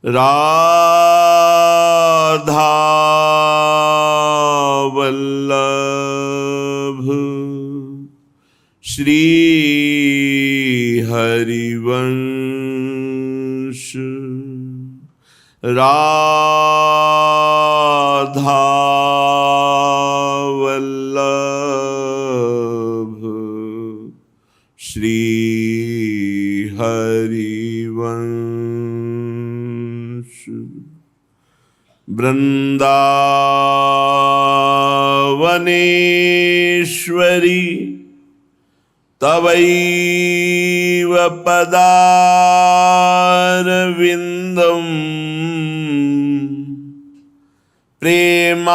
राधा वल्लभ श्री हरिवंश राधा वल्लभ श्री हरिवंश। वृंदावनेश्वरी तवैव पदारविन्दम् प्रेमामृतैकमकरन्द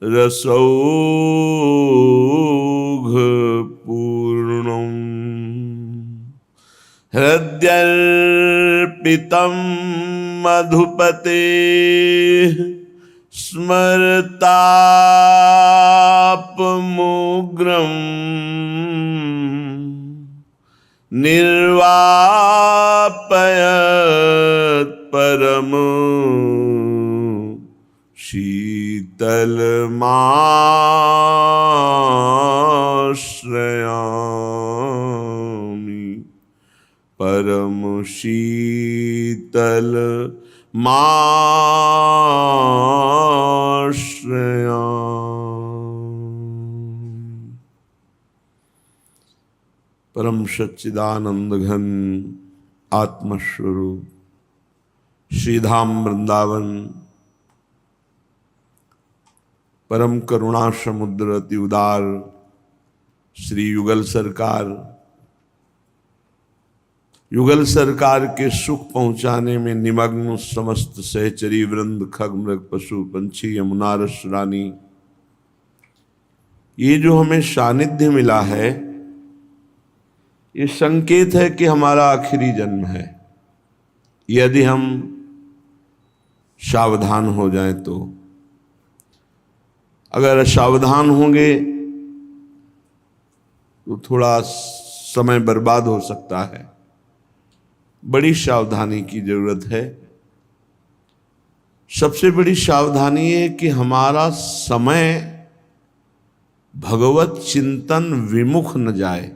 रसौघपूर्णम् हृद्यर्पितं मधुपते स्मरतापमुग्रम् निर्वापयत् परम शीतलमाश्रयामि परम शीतलमाश्रयामि। परम सच्चिदानंद घन आत्मस्वरूप श्रीधाम वृंदावन परम करुणा समुद्र अति उदार श्री युगल सरकार के सुख पहुंचाने में निमग्न समस्त सहचरी वृंद खग मृग पशु पंछी यमुना रस रानी, ये जो हमें सानिध्य मिला है ये संकेत है कि हमारा आखिरी जन्म है। यदि हम सावधान हो जाएं तो, अगर असावधान होंगे तो थोड़ा समय बर्बाद हो सकता है। बड़ी सावधानी की जरूरत है। सबसे बड़ी सावधानी है कि हमारा समय भगवत चिंतन विमुख न जाए।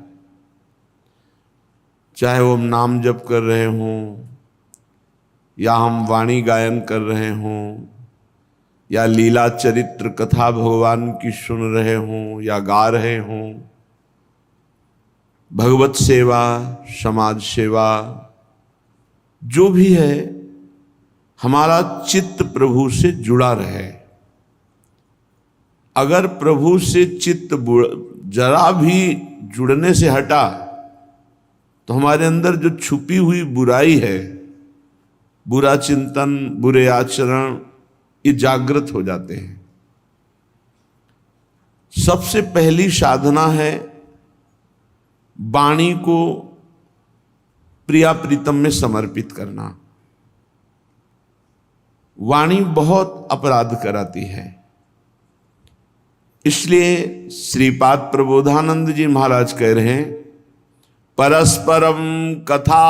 चाहे वो हम नाम जप कर रहे हों या हम वाणी गायन कर रहे हों या लीला चरित्र कथा भगवान की सुन रहे हों या गा रहे हों, भगवत सेवा समाज सेवा जो भी है, हमारा चित्त प्रभु से जुड़ा रहे। अगर प्रभु से चित्त जरा भी जुड़ने से हटा तो हमारे अंदर जो छुपी हुई बुराई है, बुरा चिंतन, बुरे आचरण, ये जागृत हो जाते हैं। सबसे पहली साधना है वाणी को प्रिया प्रीतम में समर्पित करना। वाणी बहुत अपराध कराती है, इसलिए श्रीपाद प्रबोधानंद जी महाराज कह रहे हैं, परस्परम कथा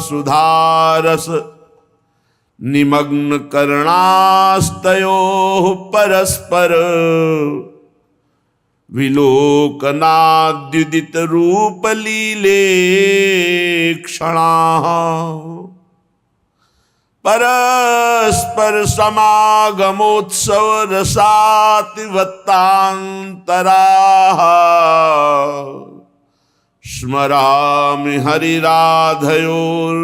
सुधारस निमग्न करणास्तयोः परस्पर विलोकनाद्युदित रूप लीले क्षणा परस्पर समागमोत्सव रसातिवत्तांतरा स्मरामि हरिराधयोर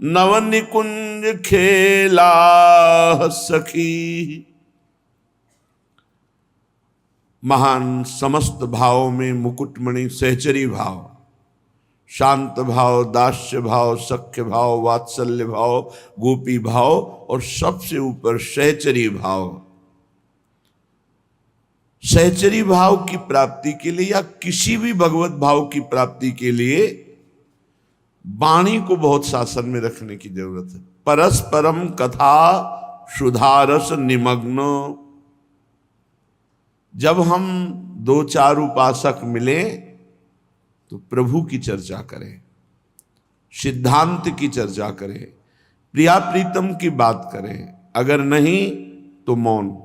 नवनिकुंज खेला सखी। महान समस्त भावों में मुकुटमणि सहचरी भाव, शांत भाव, दास्य भाव, सख्य भाव, वात्सल्य भाव, गोपी भाव और सबसे ऊपर सहचरी भाव। सहचरी भाव की प्राप्ति के लिए या किसी भी भगवत भाव की प्राप्ति के लिए वाणी को बहुत शासन में रखने की जरूरत है। परस्परम कथा सुधारस निमग्न। जब हम दो चार उपासक मिले तो प्रभु की चर्चा करें, सिद्धांत की चर्चा करें, प्रिया प्रीतम की बात करें, अगर नहीं तो मौन।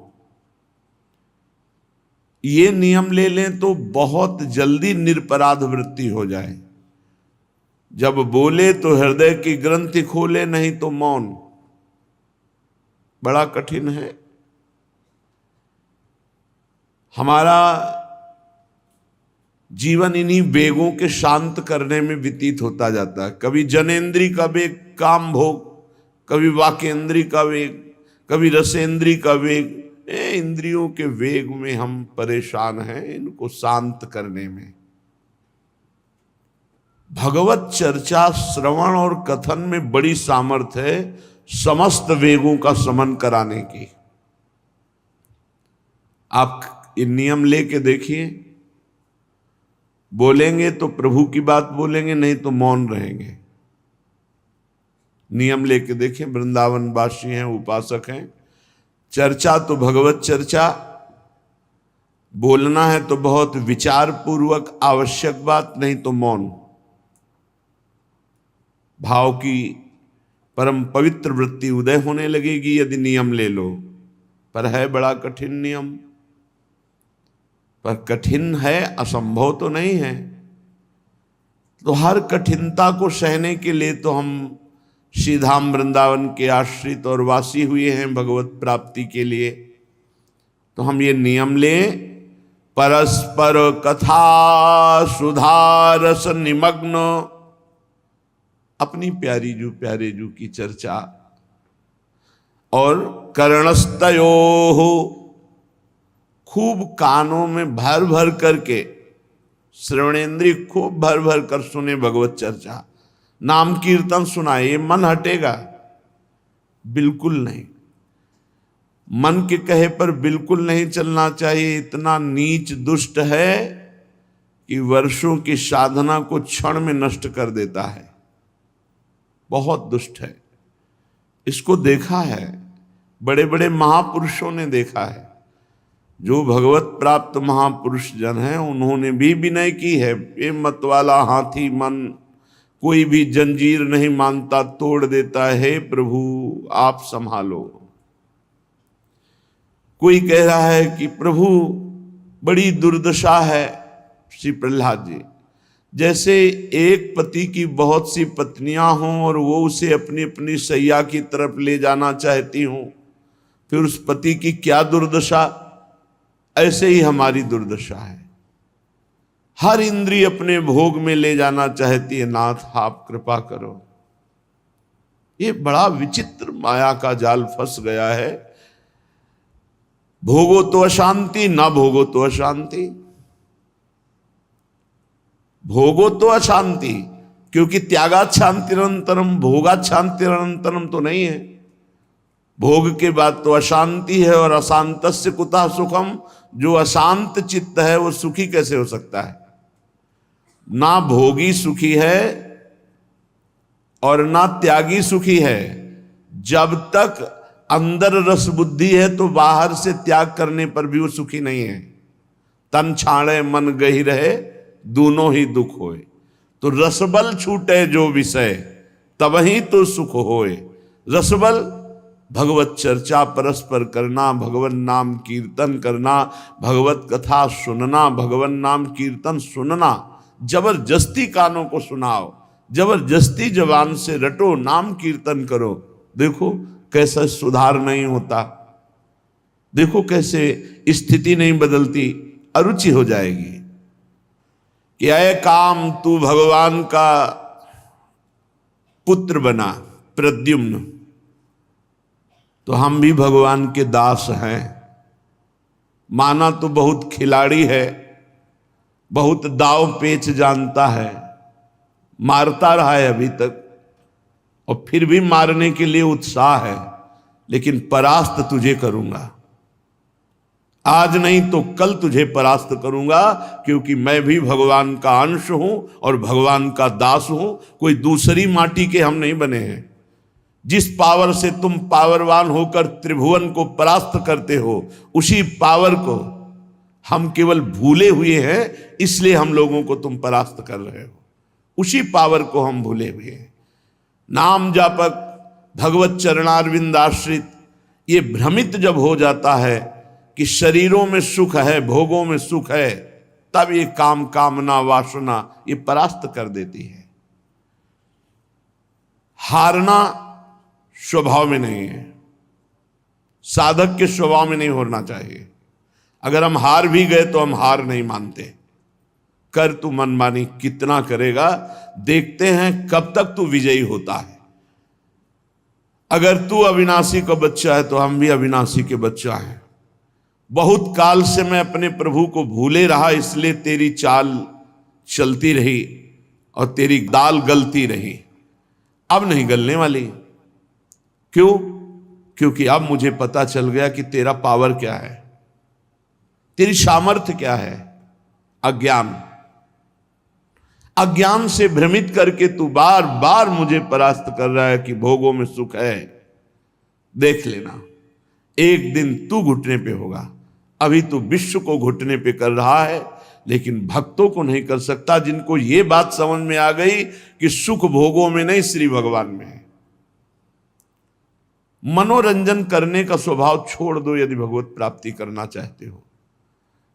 ये नियम ले लें तो बहुत जल्दी निरपराध वृत्ति हो जाए। जब बोले तो हृदय की ग्रंथि खोले, नहीं तो मौन। बड़ा कठिन है। हमारा जीवन इन्हीं वेगों के शांत करने में व्यतीत होता जाता है। कभी जनेन्द्रीय का वेग, काम भोग, कभी वाकेंद्रीय का वेग, कभी रसेंद्रीय का वेग। इंद्रियों के वेग में हम परेशान हैं, इनको शांत करने में। भगवत चर्चा, श्रवण और कथन में बड़ी सामर्थ्य है समस्त वेगों का शमन कराने की। आप ये नियम लेके देखिए, बोलेंगे तो प्रभु की बात बोलेंगे, नहीं तो मौन रहेंगे। नियम लेके देखिए, वृंदावन वासी हैं, उपासक हैं। चर्चा तो भगवत चर्चा, बोलना है तो बहुत विचार पूर्वक आवश्यक बात, नहीं तो मौन। भाव की परम पवित्र वृत्ति उदय होने लगेगी यदि नियम ले लो। पर है बड़ा कठिन नियम। पर कठिन है, असंभव तो नहीं है। तो हर कठिनता को सहने के लिए तो हम श्रीधाम वृंदावन के आश्रित और वासी हुए हैं भगवत प्राप्ति के लिए। तो हम ये नियम लें, परस्पर कथा सुधारस निमग्न, अपनी प्यारी जू प्यारे जू की चर्चा, और कर्णस्तयो हो, खूब कानों में भर भर करके, श्रवणेन्द्रिय खूब भर भर कर सुने भगवत चर्चा, नाम कीर्तन सुनाए। ये मन हटेगा? बिल्कुल नहीं। मन के कहे पर बिल्कुल नहीं चलना चाहिए। इतना नीच दुष्ट है कि वर्षों की साधना को क्षण में नष्ट कर देता है। बहुत दुष्ट है। इसको देखा है, बड़े बड़े महापुरुषों ने देखा है। जो भगवत प्राप्त महापुरुष जन हैं उन्होंने भी विनय की है। ये मत वाला हाथी मन, कोई भी जंजीर नहीं मानता, तोड़ देता है, प्रभु आप संभालो। कोई कह रहा है कि प्रभु बड़ी दुर्दशा है श्री प्रहलाद जी। जैसे एक पति की बहुत सी पत्नियां हों और वो उसे अपनी अपनी सैया की तरफ ले जाना चाहती हों, फिर उस पति की क्या दुर्दशा, ऐसे ही हमारी दुर्दशा है। हर इंद्रिय अपने भोग में ले जाना चाहती है। नाथ आप कृपा करो। ये बड़ा विचित्र माया का जाल फंस गया है। भोगो तो अशांति, ना भोगो तो अशांति। भोगो तो अशांति, क्योंकि त्यागात शांतिरंतरम, भोगात शांतिरंतरम तो नहीं है। भोग के बाद तो अशांति है। और अशांतस्य कुतः सुखम, जो अशांत चित्त है वो सुखी कैसे हो सकता है? ना भोगी सुखी है और ना त्यागी सुखी है। जब तक अंदर रस बुद्धि है तो बाहर से त्याग करने पर भी वो सुखी नहीं है। तन छाड़े मन गही रहे, दोनों ही दुख होए। तो रसबल छूटे जो विषय, तबही तो सुख होए। रसबल भगवत चर्चा परस्पर करना, भगवत नाम कीर्तन करना, भगवत कथा सुनना, भगवत नाम कीर्तन सुनना। जबरदस्ती कानों को सुनाओ, जबरदस्ती जबान से रटो, नाम कीर्तन करो। देखो कैसा सुधार नहीं होता, देखो कैसे स्थिति नहीं बदलती, अरुचि हो जाएगी। कि आए काम तू भगवान का पुत्र बना, प्रद्युम्न, तो हम भी भगवान के दास हैं। माना तो बहुत खिलाड़ी है, बहुत दाव पेच जानता है, मारता रहा है अभी तक, और फिर भी मारने के लिए उत्साह है। लेकिन परास्त तुझे करूंगा, आज नहीं तो कल तुझे परास्त करूंगा, क्योंकि मैं भी भगवान का अंश हूं और भगवान का दास हूं। कोई दूसरी माटी के हम नहीं बने हैं। जिस पावर से तुम पावरवान होकर त्रिभुवन को परास्त करते हो, उसी पावर को हम केवल भूले हुए हैं, इसलिए हम लोगों को तुम परास्त कर रहे हो। उसी पावर को हम भूले हुए हैं। नाम जापक, भगवत चरणारविंद आश्रित, ये भ्रमित जब हो जाता है कि शरीरों में सुख है, भोगों में सुख है, तब ये काम कामना वासना ये परास्त कर देती है। हारना स्वभाव में नहीं है, साधक के स्वभाव में नहीं होना चाहिए। अगर हम हार भी गए तो हम हार नहीं मानते। कर तू मनमानी कितना करेगा, देखते हैं कब तक तू विजयी होता है। अगर तू अविनाशी का बच्चा है तो हम भी अविनाशी के बच्चा हैं। बहुत काल से मैं अपने प्रभु को भूले रहा, इसलिए तेरी चाल चलती रही और तेरी दाल गलती रही। अब नहीं गलने वाली। क्यों? क्योंकि अब मुझे पता चल गया कि तेरा पावर क्या है, तेरी सामर्थ्य क्या है। अज्ञान से भ्रमित करके तू बार बार मुझे परास्त कर रहा है कि भोगों में सुख है। देख लेना, एक दिन तू घुटने पे होगा। अभी तू विश्व को घुटने पे कर रहा है, लेकिन भक्तों को नहीं कर सकता, जिनको ये बात समझ में आ गई कि सुख भोगों में नहीं, श्री भगवान में है। मनोरंजन करने का स्वभाव छोड़ दो यदि भगवत प्राप्ति करना चाहते हो।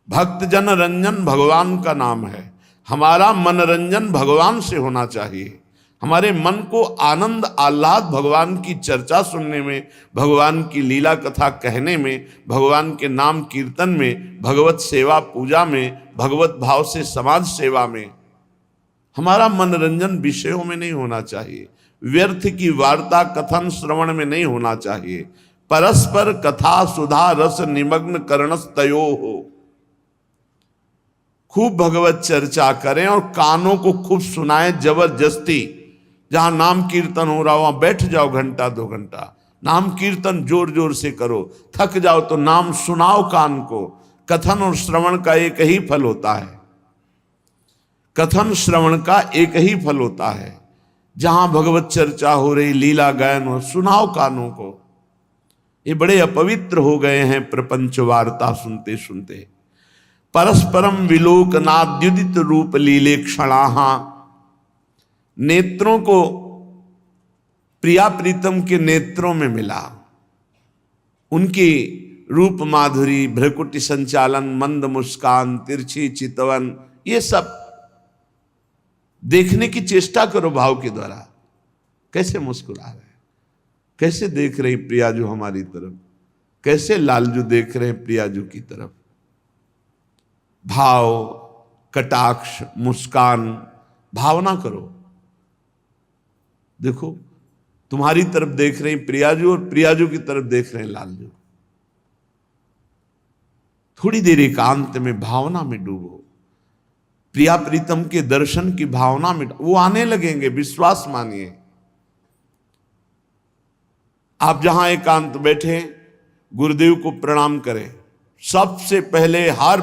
भक्त जन रंजन भगवान का नाम है। हमारा मनोरंजन भगवान से होना चाहिए। हमारे मन को आनंद आह्लाद भगवान की चर्चा सुनने में, भगवान की लीला कथा कहने में, भगवान के नाम कीर्तन में, भगवत सेवा पूजा में, भगवत भाव से समाज सेवा में। हमारा मनोरंजन विषयों में नहीं होना चाहिए, व्यर्थ की वार्ता कथन श्रवण में नहीं होना चाहिए। परस्पर कथा सुधा रस निमग्न करणस्तयो हो। खूब भगवत चर्चा करें और कानों को खूब सुनाएं जबरदस्ती। जहां नाम कीर्तन हो रहा वहां बैठ जाओ घंटा 2 घंटा, नाम कीर्तन जोर जोर से करो। थक जाओ तो नाम सुनाओ कान को। कथन और श्रवण का एक ही फल होता है। कथन श्रवण का एक ही फल होता है। जहां भगवत चर्चा हो रही, लीला गायन हो, सुनाओ कानों को। ये बड़े अपवित्र हो गए हैं प्रपंच वार्ता सुनते सुनते। परस्परम विलोकनाद्युदित रूप लीले क्षणाहा। नेत्रों को प्रिया प्रीतम के नेत्रों में मिला। उनकी रूप माधुरी, भ्रकुटी संचालन, मंद मुस्कान, तिरछी चितवन, ये सब देखने की चेष्टा करो भाव के द्वारा। कैसे मुस्कुरा रहे, कैसे देख रही प्रियाजू हमारी तरफ, कैसे लालजू देख रहे प्रियाजू की तरफ। भाव, कटाक्ष, मुस्कान, भावना करो। देखो, तुम्हारी तरफ देख रहे प्रियाजू और प्रियाजू की तरफ देख रहे लालजू। थोड़ी देर एकांत में भावना में डूबो। प्रिया प्रीतम के दर्शन की भावना में वो आने लगेंगे, विश्वास मानिए। आप जहां एकांत बैठे गुरुदेव को प्रणाम करें। सबसे पहले हर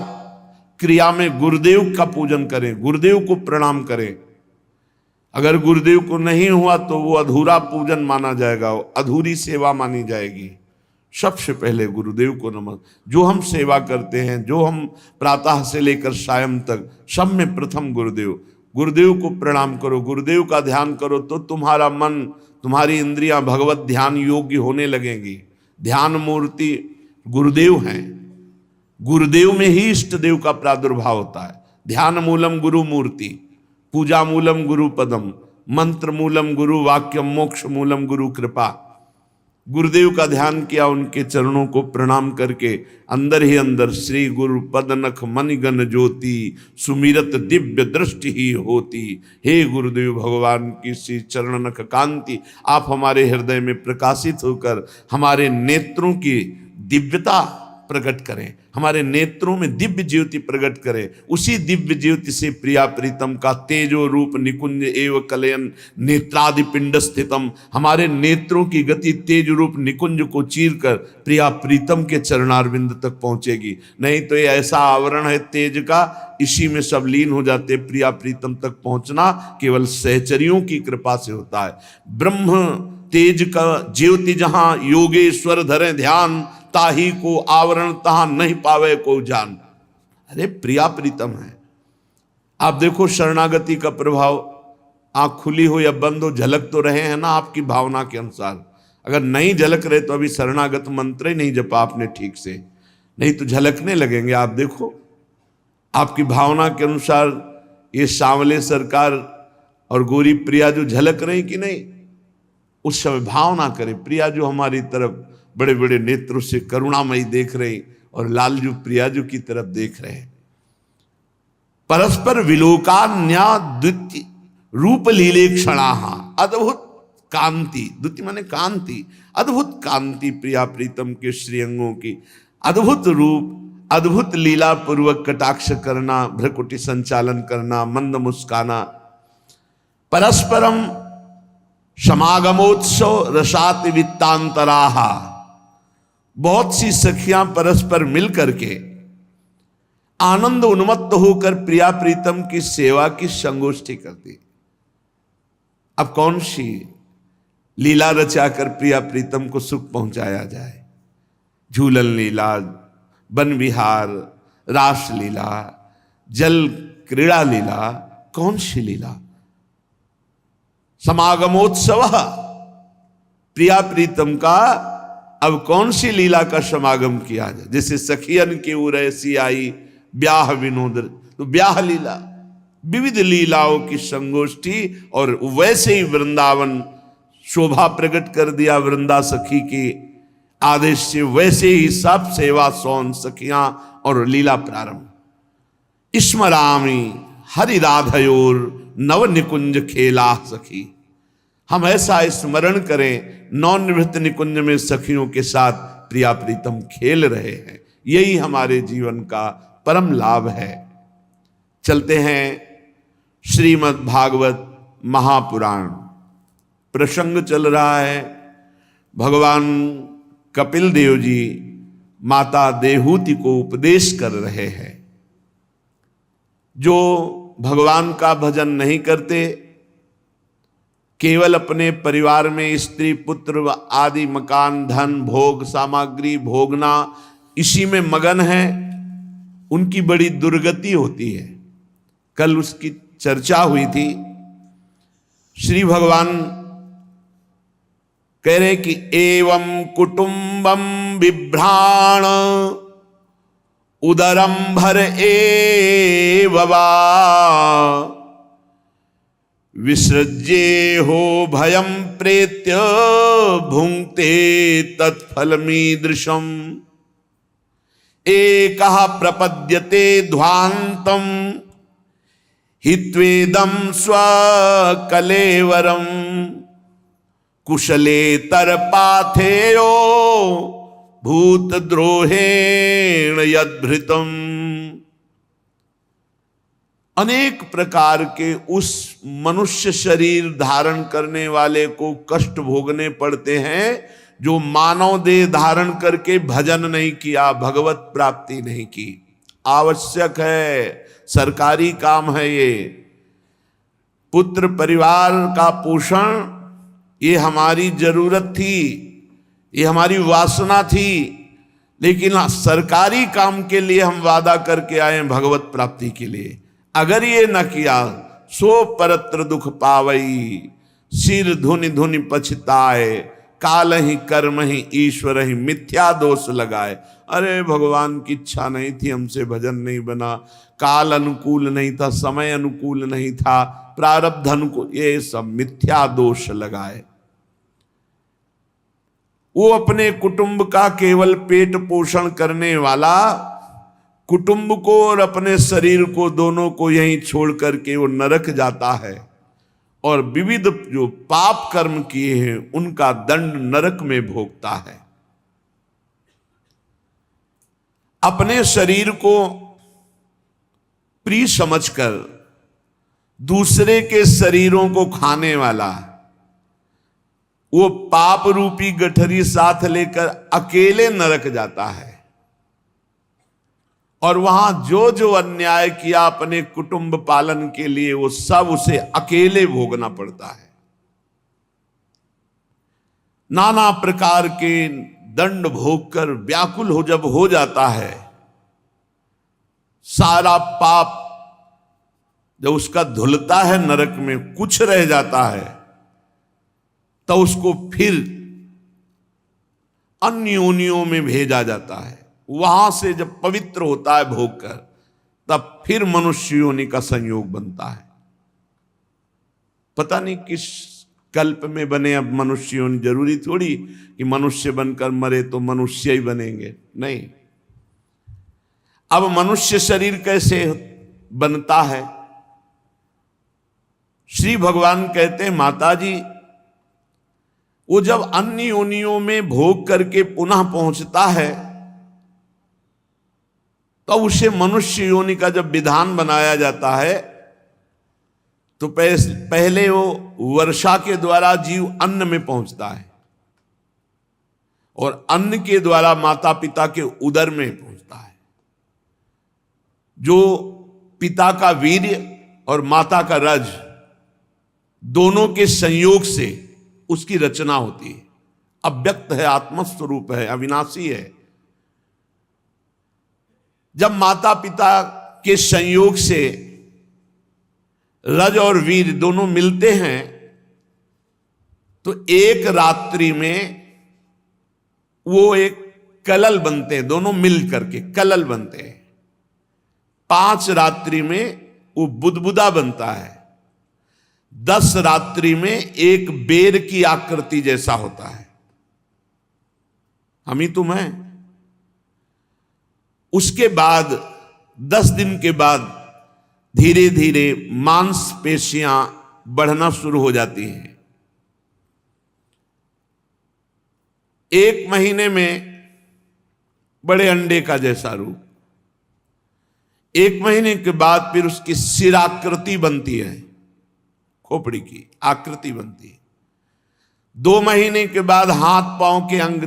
क्रिया में गुरुदेव का पूजन करें, गुरुदेव को प्रणाम करें। अगर गुरुदेव को नहीं हुआ तो वो अधूरा पूजन माना जाएगा, अधूरी सेवा मानी जाएगी। सबसे पहले गुरुदेव को नमस्कार। जो हम सेवा करते हैं, जो हम प्रातः से लेकर सायं तक, सब में प्रथम गुरुदेव। गुरुदेव को प्रणाम करो, गुरुदेव का ध्यान करो तो तुम्हारा मन, तुम्हारी इंद्रियां भगवत ध्यान योग्य होने लगेंगी। ध्यान मूर्ति गुरुदेव हैं। गुरुदेव में ही इष्ट देव का प्रादुर्भाव होता है। ध्यान मूलम गुरु मूर्ति, पूजा मूलम गुरु पदम, मंत्र मूलम गुरु वाक्यम, मोक्ष मूलम गुरु कृपा। गुरुदेव का ध्यान किया, उनके चरणों को प्रणाम करके अंदर ही अंदर श्री गुरु पद नख मणिगण ज्योति सुमिरत दिव्य दृष्टि ही होती। हे गुरुदेव भगवान की श्री चरण नख कांति, आप हमारे हृदय में प्रकाशित होकर हमारे नेत्रों की दिव्यता प्रकट करें, हमारे नेत्रों में दिव्य ज्योति प्रकट करें। उसी दिव्य ज्योति से प्रिया प्रीतम का तेजो रूप निकुंज एवं कलयन नेत्रादि पिंड स्थितम, हमारे नेत्रों की गति तेज रूप निकुंज को चीरकर प्रिया प्रीतम के चरणारविंद तक पहुंचेगी। नहीं तो ये ऐसा आवरण है तेज का, इसी में सब लीन हो जाते। प्रिया प्रीतम तक पहुंचना केवल सहचरियों की कृपा से होता है। ब्रह्म तेज का ज्योति जहां योगेश्वर धरे ध्यान, ताही को आवरण तहां नहीं पावे को जान। अरे प्रिया प्रीतम है। आप देखो शरणागति का प्रभाव, आंख खुली हो या बंद हो, झलक तो रहे हैं ना आपकी भावना के अनुसार। अगर नहीं झलक रहे तो अभी शरणागत मंत्र ही नहीं जपा आपने ठीक से, नहीं तो झलकने लगेंगे। आप देखो आपकी भावना के अनुसार ये सांवले सरकार और गोरी प्रिया जो झलक रही कि नहीं, उस समय भावना करें। प्रिया जो हमारी तरफ बड़े बड़े नेत्रों से करुणामयी देख रही और लालजू प्रियाजू की तरफ देख रहे हैं। परस्पर विलोकान्या द्वितीय रूप लीले क्षणाहा अद्भुत कांति, द्वितीय माने कांति, अद्भुत कांति प्रिया प्रीतम के श्रीअंगों की, अद्भुत रूप, अद्भुत लीला पूर्वक कटाक्ष करना, भ्रकुटी संचालन करना, मंद मुस्काना। परस्परम समागमोत्सव रसाति वित्तांतराहा, बहुत सी सखियां परस्पर मिल करके आनंद उन्मत्त होकर प्रिया प्रीतम की सेवा की संगोष्ठी करती। अब कौन सी लीला रचाकर प्रिया प्रीतम को सुख पहुंचाया जाए? झूलन लीला, वन विहार, रास लीला, जल क्रीड़ा लीला, कौन सी लीला? समागमोत्सव प्रिया प्रीतम का अब कौन सी लीला का समागम किया जाए? जैसे सखियन की उरैसी आई ब्याह विनोद, तो ब्याह लीला, विविध लीलाओं की संगोष्ठी। और वैसे ही वृंदावन शोभा प्रकट कर दिया वृंदा सखी के आदेश से, वैसे ही सब सेवा सौन सखियां और लीला प्रारंभ। स्मरामि हरि राधयोर नव निकुंज खेला सखी, हम ऐसा स्मरण करें नौ निवृत्त निकुंज में सखियों के साथ प्रिया प्रीतम खेल रहे हैं। यही हमारे जीवन का परम लाभ है। चलते हैं श्रीमद् भागवत महापुराण। प्रसंग चल रहा है भगवान कपिल देव जी माता देहूति को उपदेश कर रहे हैं। जो भगवान का भजन नहीं करते, केवल अपने परिवार में स्त्री पुत्र आदि मकान धन भोग सामग्री भोगना इसी में मगन है, उनकी बड़ी दुर्गति होती है। कल उसकी चर्चा हुई थी। श्री भगवान कह रहे कि एवं कुटुंबम बिभ्राण उदरम भर एववा विसृज्ये हो भयम प्रेत्य भुंक्ते तत्फलमीदृशम एकः प्रपद्यते ध्वान्तम हित्वेदम स्वकलेवरम कुशले तरपाथेयो भूतद्रोहेण यद्भृतम। अनेक प्रकार के उस मनुष्य शरीर धारण करने वाले को कष्ट भोगने पड़ते हैं जो मानव देह धारण करके भजन नहीं किया, भगवत प्राप्ति नहीं की। आवश्यक है, सरकारी काम है ये। पुत्र परिवार का पोषण ये हमारी जरूरत थी, ये हमारी वासना थी, लेकिन सरकारी काम के लिए हम वादा करके आए भगवत प्राप्ति के लिए। अगर ये न किया सो परत्र दुख पावई, सिर धुनि धुनि पछताए, काल ही कर्म ही ईश्वर ही मिथ्या दोष लगाए। अरे भगवान की इच्छा नहीं थी, हमसे भजन नहीं बना, काल अनुकूल नहीं था, समय अनुकूल नहीं था, प्रारब्ध अनुकूल, ये सब मिथ्या दोष लगाए। वो अपने कुटुंब का केवल पेट पोषण करने वाला, कुटुंब को और अपने शरीर को दोनों को यहीं छोड़ करके वो नरक जाता है और विविध जो पाप कर्म किए हैं उनका दंड नरक में भोगता है। अपने शरीर को प्रिय समझकर दूसरे के शरीरों को खाने वाला वो पाप रूपी गठरी साथ लेकर अकेले नरक जाता है और वहां जो जो अन्याय किया अपने कुटुंब पालन के लिए वो सब उसे अकेले भोगना पड़ता है। नाना प्रकार के दंड भोग कर व्याकुल हो जब हो जाता है सारा पाप जब उसका धुलता है नरक में, कुछ रह जाता है, तो उसको फिर अन्य योनियों में भेजा जाता है। वहां से जब पवित्र होता है भोग कर, तब फिर मनुष्य योनि का संयोग बनता है। पता नहीं किस कल्प में बने अब मनुष्य योनि, जरूरी थोड़ी कि मनुष्य बनकर मरे तो मनुष्य ही बनेंगे, नहीं। अब मनुष्य शरीर कैसे बनता है? श्री भगवान कहते हैं, माता जी, वो जब अन्य योनियों में भोग करके पुनः पहुंचता है, तो उसे मनुष्य योनि का जब विधान बनाया जाता है, तो पहले वो वर्षा के द्वारा जीव अन्न में पहुंचता है, और अन्न के द्वारा माता पिता के उदर में पहुंचता है। जो पिता का वीर्य और माता का रज, दोनों के संयोग से उसकी रचना होती है। अव्यक्त है, आत्मस्वरूप है, अविनाशी है। जब माता पिता के संयोग से रज और वीर दोनों मिलते हैं, तो एक रात्रि में वो एक कलल बनते हैं, दोनों मिल करके कलल बनते हैं। 5 रात्रि में वो बुदबुदा बनता है। 10 रात्रि में एक बेर की आकृति जैसा होता है। हम ही तुम हैं। उसके बाद 10 दिन के बाद धीरे धीरे मांसपेशियां बढ़ना शुरू हो जाती हैं। 1 महीने में बड़े अंडे का जैसा रूप। 1 महीने के बाद फिर उसकी सिराकृति बनती है, खोपड़ी की आकृति बनती है। 2 महीने के बाद हाथ पांव के अंग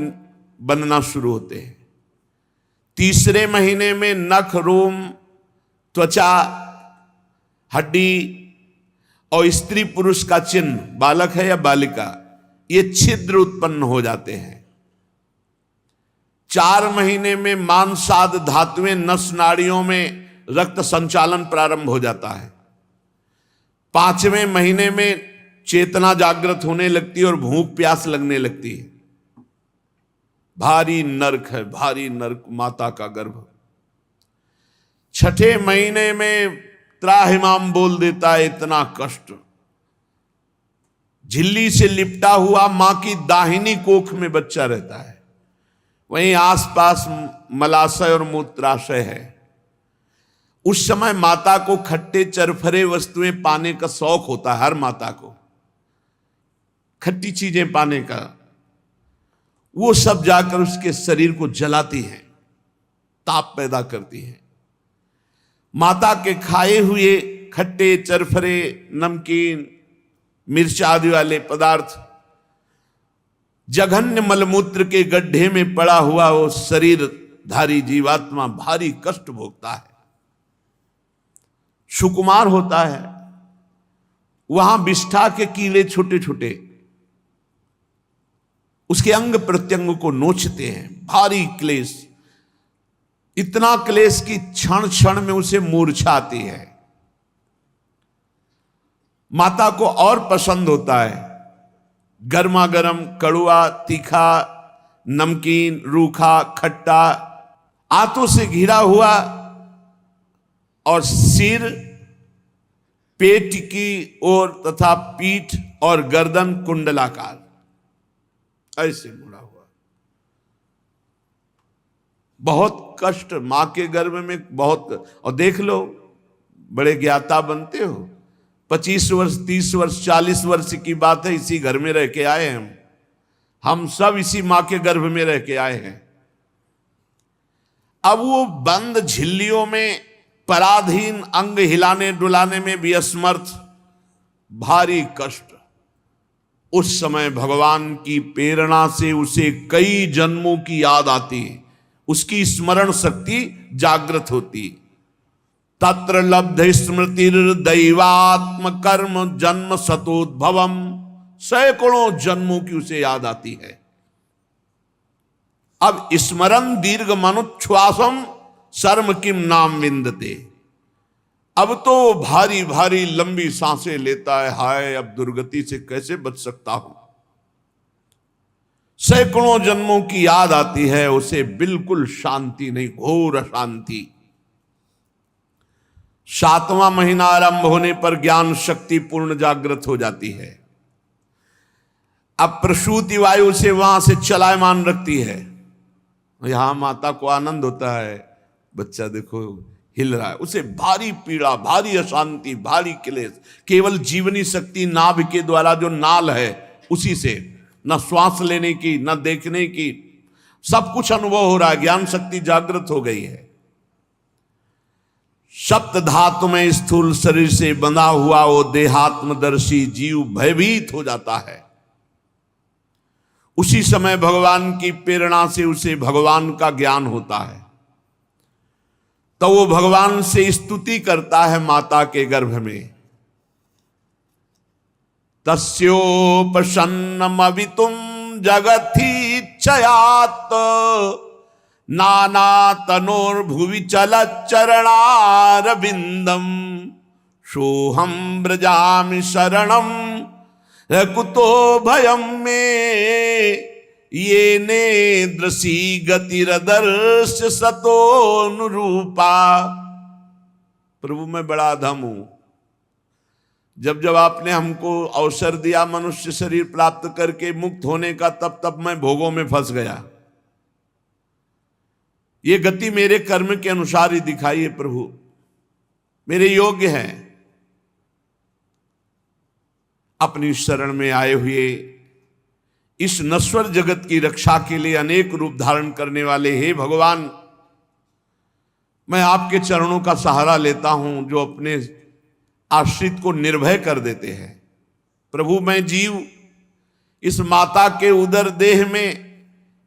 बनना शुरू होते हैं। 3रे महीने में नख, रोम, त्वचा, हड्डी और स्त्री पुरुष का चिन्ह, बालक है या बालिका, ये छिद्र उत्पन्न हो जाते हैं। 4 महीने में मांसाद धातुएं नस नाड़ियों में रक्त संचालन प्रारंभ हो जाता है। 5वें महीने में चेतना जागृत होने लगती है और भूख प्यास लगने लगती है। भारी नरक है, भारी नरक माता का गर्भ। 6ठे महीने में त्राहिमाम बोल देता है, इतना कष्ट। झिल्ली से लिपटा हुआ मां की दाहिनी कोख में बच्चा रहता है, वहीं आसपास मलाशय और मूत्राशय है। उस समय माता को खट्टे चरफरे वस्तुएं पाने का शौक होता है, हर माता को खट्टी चीजें पाने का। वो सब जाकर उसके शरीर को जलाती हैं, ताप पैदा करती हैं। माता के खाए हुए खट्टे चरफरे, नमकीन, मिर्च आदि वाले पदार्थ जघन्य मलमूत्र के गड्ढे में पड़ा हुआ वो शरीरधारी जीवात्मा भारी कष्ट भोगता है, सुकुमार होता है। वहां विष्ठा के कीड़े छोटे छोटे उसके अंग प्रत्यंग को नोचते हैं, भारी क्लेश। इतना क्लेश की क्षण क्षण में उसे मूर्छा आती है। माता को और पसंद होता है गर्मा गर्म, कड़ुआ, तीखा, नमकीन, रूखा, खट्टा, आंतों से घिरा हुआ, और सिर, पेट की ओर तथा पीठ और गर्दन कुंडलाकार, ऐसे मुड़ा हुआ। बहुत कष्ट मां के गर्भ में, बहुत। और देख लो, बड़े ज्ञाता बनते हो। 25 वर्ष, 30 वर्ष, 40 वर्ष की बात है, इसी घर में रह के आए हैं हम सब इसी मां के गर्भ में रह के आए हैं। अब वो बंद झिल्लियों में पराधीन, अंग हिलाने डुलाने में भी असमर्थ, भारी कष्ट। उस समय भगवान की प्रेरणा से उसे कई जन्मों की याद आती है, उसकी स्मरण शक्ति जागृत होती। तत्र लब्ध स्मृतिर दैवात्म कर्म जन्म सतोद्भवम, सैकड़ों जन्मों की उसे याद आती है। अब स्मरण दीर्घ मनुच्छ्वासम शर्म किम नाम विंदते। अब तो भारी भारी लंबी सांसें लेता है, हाय अब दुर्गति से कैसे बच सकता हूं। सैकड़ों जन्मों की याद आती है, उसे बिल्कुल शांति नहीं, घोर अशांति। 7वां महीना आरंभ होने पर ज्ञान शक्ति पूर्ण जागृत हो जाती है। अब प्रसूति वायु से वहां से चलायमान रखती है। यहां माता को आनंद होता है, बच्चा देखो हिल रहा है। उसे भारी पीड़ा, भारी अशांति, भारी क्लेश, केवल जीवनी शक्ति नाभ के द्वारा जो नाल है उसी से, न श्वास लेने की न देखने की, सब कुछ अनुभव हो रहा है। ज्ञान शक्ति जागृत हो गई है। सप्त धातु में स्थूल शरीर से बंधा हुआ वो देहात्मदर्शी जीव भयभीत हो जाता है। उसी समय भगवान की प्रेरणा से उसे भगवान का ज्ञान होता है, तो वो भगवान से स्तुति करता है माता के गर्भ में। तस्योपसन्नमवितुम जगतीच्छयात् नाना तनोर्भुवि चलच्चरणारविंदम सोहम ब्रजामि शरणम कुतो भयम में ये नेद्रसी गतिरदर्श सतोनुरूपा। प्रभु मैं बड़ा अधम हूं। जब आपने हमको अवसर दिया मनुष्य शरीर प्राप्त करके मुक्त होने का, तब मैं भोगों में फंस गया। ये गति मेरे कर्म के अनुसार ही दिखाई है प्रभु, मेरे योग्य है। अपनी शरण में आए हुए इस नश्वर जगत की रक्षा के लिए अनेक रूप धारण करने वाले हे भगवान, मैं आपके चरणों का सहारा लेता हूं जो अपने आश्रित को निर्भय कर देते हैं। प्रभु मैं जीव इस माता के उदर देह में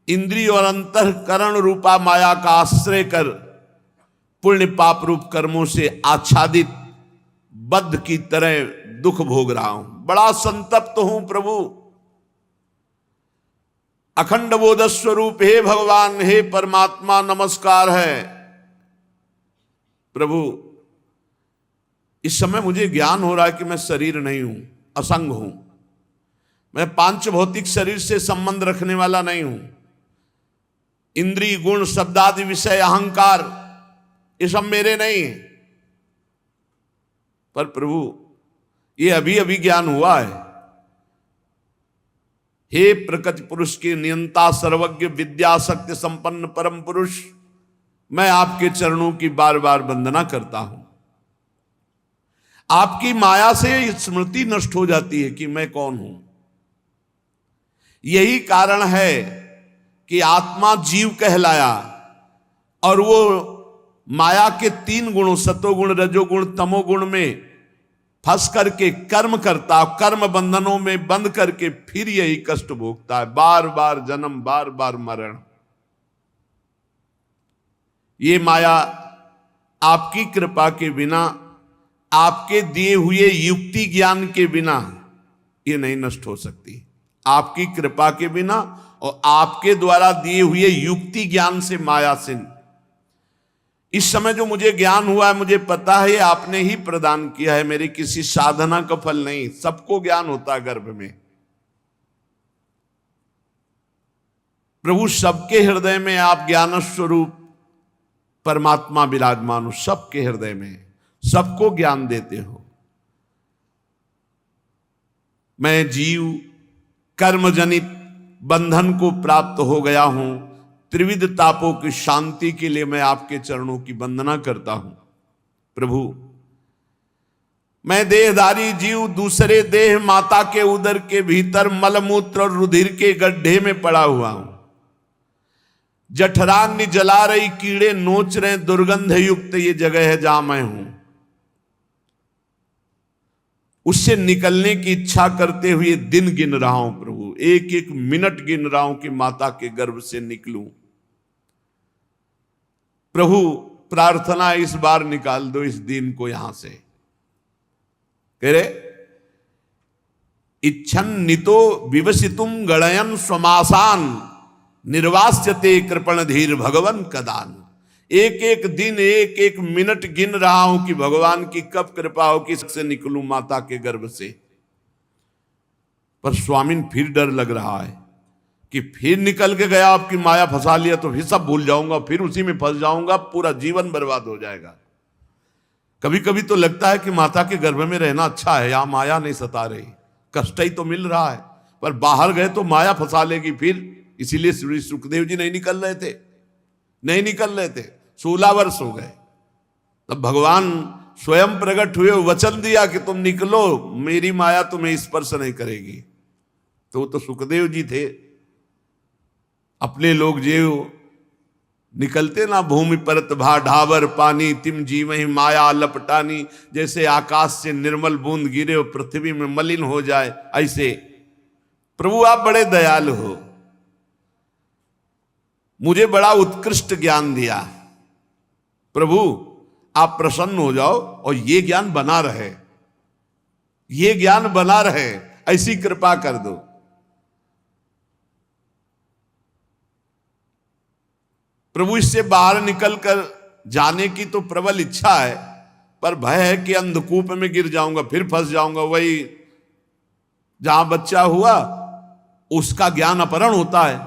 इंद्रिय और अंतःकरण रूपा माया का आश्रय कर पुण्य पाप रूप कर्मों से आच्छादित बद्ध की तरह दुख भोग रहा हूं। बड़ा संतप्त हूं प्रभु। अखंड बोध स्वरूप हे भगवान, हे परमात्मा नमस्कार है। प्रभु इस समय मुझे ज्ञान हो रहा है कि मैं शरीर नहीं हूं, असंग हूं। मैं पांच भौतिक शरीर से संबंध रखने वाला नहीं हूं। इंद्रिय गुण शब्दादि विषय अहंकार ये सब मेरे नहीं है। पर प्रभु ये अभी अभी ज्ञान हुआ है। हे प्रकृति पुरुष के नियंता सर्वज्ञ विद्या शक्ति संपन्न परम पुरुष, मैं आपके चरणों की बार बार वंदना करता हूं। आपकी माया से स्मृति नष्ट हो जाती है कि मैं कौन हूं। यही कारण है कि आत्मा जीव कहलाया और वो माया के तीन गुणों सतोगुण रजोगुण तमोगुण में फंस करके कर्म करता, कर्म बंधनों में बंद करके फिर यही कष्ट भोगता है, बार बार जन्म बार बार मरण। ये माया आपकी कृपा के बिना, आपके दिए हुए युक्ति ज्ञान के बिना ये नहीं नष्ट हो सकती। आपकी कृपा के बिना और आपके द्वारा दिए हुए युक्ति ज्ञान से माया से इस समय जो मुझे ज्ञान हुआ है, मुझे पता है आपने ही प्रदान किया है, मेरी किसी साधना का फल नहीं। सबको ज्ञान होता है गर्भ में। प्रभु सबके हृदय में आप ज्ञान स्वरूप परमात्मा विराजमान हो, सबके हृदय में सबको ज्ञान देते हो। मैं जीव कर्मजनित बंधन को प्राप्त हो गया हूं। त्रिविध तापों की शांति के लिए मैं आपके चरणों की वंदना करता हूं। प्रभु मैं देहधारी जीव दूसरे देह माता के उदर के भीतर मलमूत्र और रुधिर के गड्ढे में पड़ा हुआ हूं। जठराग्नि जला रही, कीड़े नोच रहे, दुर्गंध युक्त ये जगह है जहां मैं हूं। उससे निकलने की इच्छा करते हुए दिन गिन रहा हूं प्रभु, एक एक मिनट गिन रहा हूं कि माता के गर्भ से निकलूं। प्रभु प्रार्थना इस बार निकाल दो इस दिन को यहां से। कह रहे इच्छन नितो विवसितुम गणयन स्वमासान निर्वास्यते कृपण धीर भगवन कदान। एक एक दिन एक एक मिनट गिन रहा हूं कि भगवान की कब कृपा हो कि से निकलूं माता के गर्भ से। पर स्वामी फिर डर लग रहा है कि फिर निकल के गया, आपकी माया फंसा लिया तो फिर सब भूल जाऊंगा, फिर उसी में फंस जाऊंगा, पूरा जीवन बर्बाद हो जाएगा। कभी कभी तो लगता है कि माता के गर्भ में रहना अच्छा है, यहां माया नहीं सता रही, कष्ट ही तो मिल रहा है, पर बाहर गए तो माया फंसा लेगी फिर। इसीलिए श्री सुखदेव जी नहीं निकल रहे थे, नहीं निकल रहे थे। 16 वर्ष हो गए, तब भगवान स्वयं प्रकट हुए, वचन दिया कि तुम निकलो, मेरी माया तुम्हें स्पर्श नहीं करेगी। तो वो तो सुखदेव जी थे, अपने लोग जो निकलते ना, भूमि परत भा ढाबर पानी, तिम जीवहि माया लपटानी। जैसे आकाश से निर्मल बूंद गिरे और पृथ्वी में मलिन हो जाए, ऐसे प्रभु आप बड़े दयालु हो, मुझे बड़ा उत्कृष्ट ज्ञान दिया, प्रभु आप प्रसन्न हो जाओ और ये ज्ञान बना रहे, ये ज्ञान बना रहे, ऐसी कृपा कर दो। प्रभु इससे बाहर निकलकर जाने की तो प्रबल इच्छा है, पर भय है कि अंधकूप में गिर जाऊंगा, फिर फंस जाऊंगा, वही जहां बच्चा हुआ उसका ज्ञान अपहरण होता है।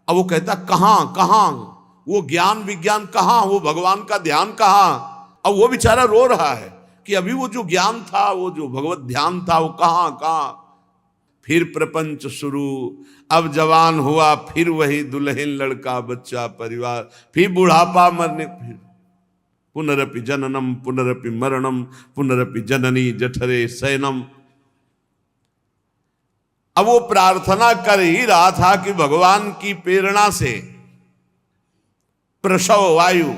अब वो कहता कहां वो ज्ञान विज्ञान कहां, वो भगवान का ध्यान कहां। अब वो बेचारा रो रहा है कि अभी वो जो ज्ञान था, वो जो भगवत ध्यान था, वो कहां। फिर प्रपंच शुरू, अब जवान हुआ, फिर वही दुल्हन लड़का बच्चा परिवार, फिर बुढ़ापा मरने, फिर पुनरपि जननम पुनरपि मरणम पुनरपि जननी जठरे शयनम। अब वो प्रार्थना कर ही रहा था कि भगवान की प्रेरणा से प्रसव वायु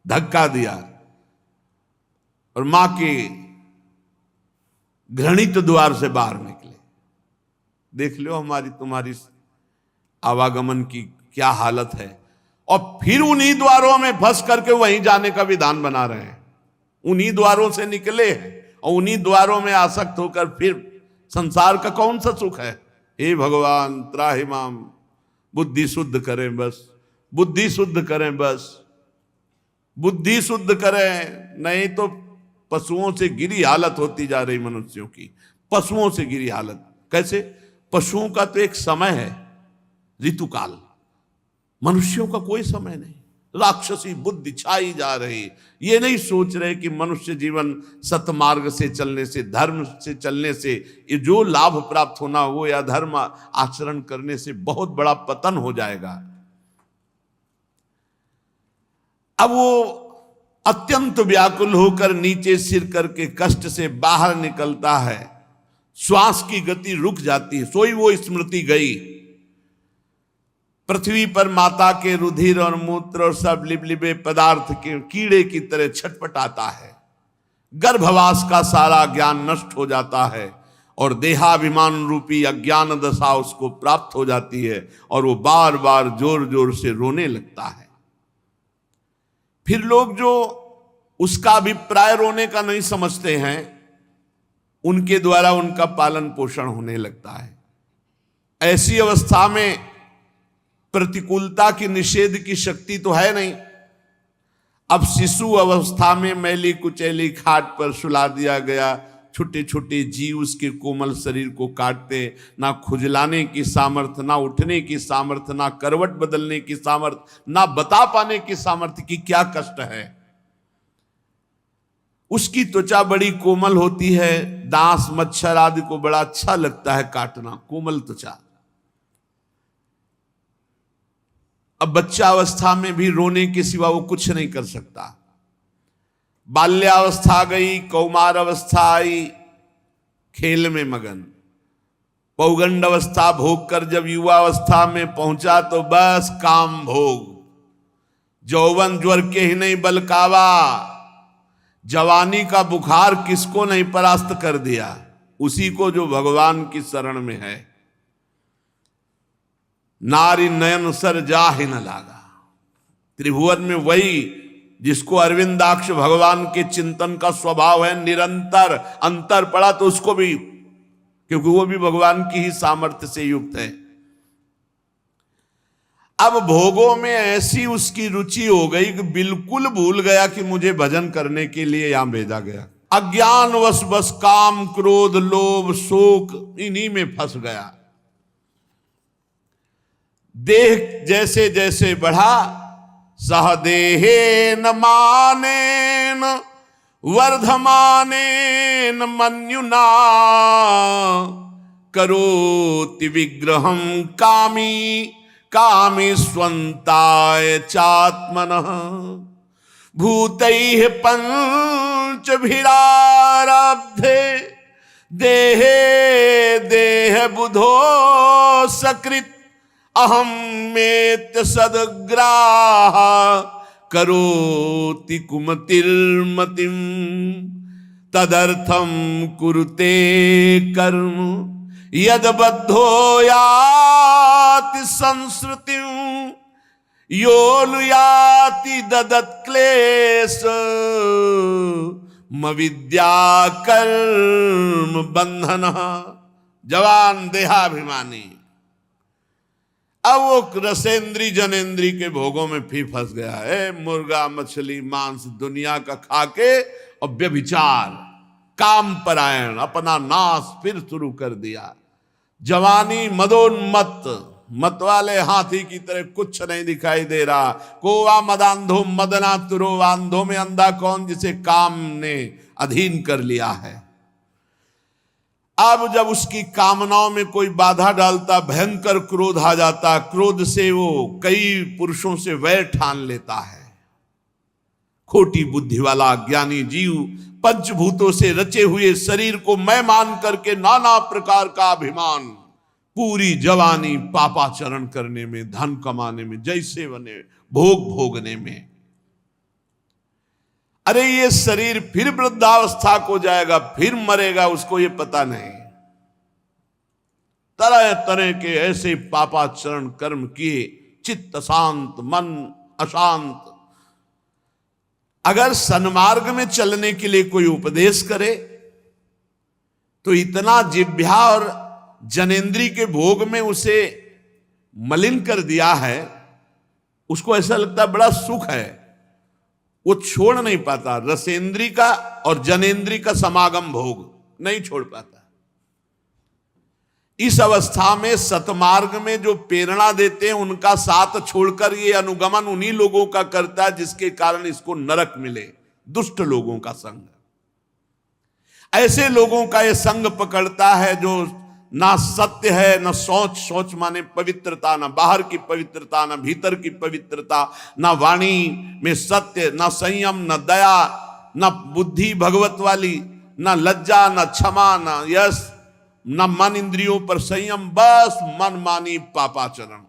धक्का दिया और मां के घृणित द्वार से बाहर निकले। देख लो हमारी तुम्हारी आवागमन की क्या हालत है। और फिर उन्हीं द्वारों में फंस करके वहीं जाने का विधान बना रहे हैं, उन्हीं द्वारों से निकले हैं और उन्हीं द्वारों में आसक्त होकर फिर संसार का कौन सा सुख है। हे भगवान त्राहि माम, बुद्धि शुद्ध करें बस, बुद्धि शुद्ध करें बस, बुद्धि शुद्ध करें, नहीं तो पशुओं से गिरी हालत होती जा रही मनुष्यों की, पशुओं से गिरी हालत। कैसे? पशुओं का तो एक समय है ऋतुकाल, मनुष्यों का कोई समय नहीं। राक्षसी बुद्धि छाई जा रही, ये नहीं सोच रहे कि मनुष्य जीवन सतमार्ग से चलने से, धर्म से चलने से ये जो लाभ प्राप्त होना हो, या धर्म आचरण करने से बहुत बड़ा पतन हो जाएगा। अब वो अत्यंत व्याकुल होकर नीचे सिर करके कष्ट से बाहर निकलता है, श्वास की गति रुक जाती है, सोई वो स्मृति गई। पृथ्वी पर माता के रुधिर और मूत्र और सब लिबलिबे पदार्थ के कीड़े की तरह छटपटाता है। गर्भवास का सारा ज्ञान नष्ट हो जाता है और देहाभिमान रूपी अज्ञान दशा उसको प्राप्त हो जाती है और वो बार बार जोर जोर से रोने लगता है। फिर लोग जो उसका अभिप्राय रोने का नहीं समझते हैं, उनके द्वारा उनका पालन पोषण होने लगता है। ऐसी अवस्था में प्रतिकूलता की निषेध की शक्ति तो है नहीं। अब शिशु अवस्था में मैली कुचैली खाट पर सुला दिया गया, छोटे छोटे जीव उसके कोमल शरीर को काटते, ना खुजलाने की सामर्थ्य, ना उठने की सामर्थ्य, ना करवट बदलने की सामर्थ्य, ना बता पाने की सामर्थ्य कि क्या कष्ट है। उसकी त्वचा बड़ी कोमल होती है, दांस मच्छर आदि को बड़ा अच्छा लगता है काटना, कोमल त्वचा। अब बच्चा अवस्था में भी रोने के सिवा वो कुछ नहीं कर सकता। बाल्यावस्था गई, कौमार अवस्था आई, खेल में मगन। पौगंड अवस्था भोग कर जब युवा अवस्था में पहुंचा तो बस काम भोग। जौवन ज्वर के ही नहीं बलकावा, जवानी का बुखार किसको नहीं परास्त कर दिया, उसी को जो भगवान की शरण में है। नारी नयन सर जा ही न लागा। त्रिभुवन में वही जिसको अरविंदाक्ष भगवान के चिंतन का स्वभाव है, निरंतर अंतर पड़ा तो उसको भी, क्योंकि वो भी भगवान की ही सामर्थ्य से युक्त है। अब भोगों में ऐसी उसकी रुचि हो गई कि बिल्कुल भूल गया कि मुझे भजन करने के लिए यहां भेजा गया। अज्ञानवश बस काम, क्रोध, लोभ, शोक इन्हीं में फंस गया। देह जैसे जैसे बढ़ा, सहदेहेन मानेन वर्धमानेन मन्युना करोति विग्रहं कामी कामी स्वन्ताय चात्मनः भूतैः पंचभिरारब्धे देहे देह बुधो सकृत अहम मेत्य सदग्राह करोति कुमतिर्मतिम तदर्थम कुरुते कर्म यदबद्धो याति संस्कृतिं योनुयाति ददत् क्लेश मविद्या कर्म बंधन। जवान देहाभिमानी अब वो रसेंद्री जनेन्द्री के भोगों में फिर फंस गया है। मुर्गा मछली मांस दुनिया का खाके और व्यभिचार काम परायण अपना नाश फिर शुरू कर दिया। जवानी मदोन्मत्त, मत वाले हाथी की तरह कुछ नहीं दिखाई दे रहा। कोवा मदांधो मदना तुरो, अंधों में अंधा कौन जिसे काम ने अधीन कर लिया है। अब जब उसकी कामनाओं में कोई बाधा डालता, भयंकर क्रोध आ जाता। क्रोध से वो कई पुरुषों से वैर ठान लेता है। खोटी बुद्धि वाला ज्ञानी जीव पंचभूतों से रचे हुए शरीर को मैं मान करके नाना प्रकार का अभिमान, पूरी जवानी पापाचरण करने में, धन कमाने में, जैसे बने भोग भोगने में। अरे ये शरीर फिर वृद्धावस्था को जाएगा, फिर मरेगा, उसको ये पता नहीं। तरह तरह के ऐसे पापाचरण कर्म किए, चित्त शांत, मन अशांत। अगर सन्मार्ग में चलने के लिए कोई उपदेश करे तो इतना जिह्वा और जनेन्द्री के भोग में उसे मलिन कर दिया है, उसको ऐसा लगता है बड़ा सुख है, वो छोड़ नहीं पाता। रसेंद्री का और जनेन्द्री का समागम भोग नहीं छोड़ पाता। इस अवस्था में सतमार्ग में जो प्रेरणा देते हैं उनका साथ छोड़कर ये अनुगमन उन्हीं लोगों का करता है जिसके कारण इसको नरक मिले, दुष्ट लोगों का संग। ऐसे लोगों का ये संग पकड़ता है जो ना सत्य है, ना सोच, सोच माने पवित्रता, ना बाहर की पवित्रता, ना भीतर की पवित्रता, ना वाणी में सत्य, ना संयम, ना दया, ना बुद्धि भगवत वाली, ना लज्जा, ना क्षमा, ना यश, ना मन इंद्रियों पर संयम, बस मनमानी पापाचरण।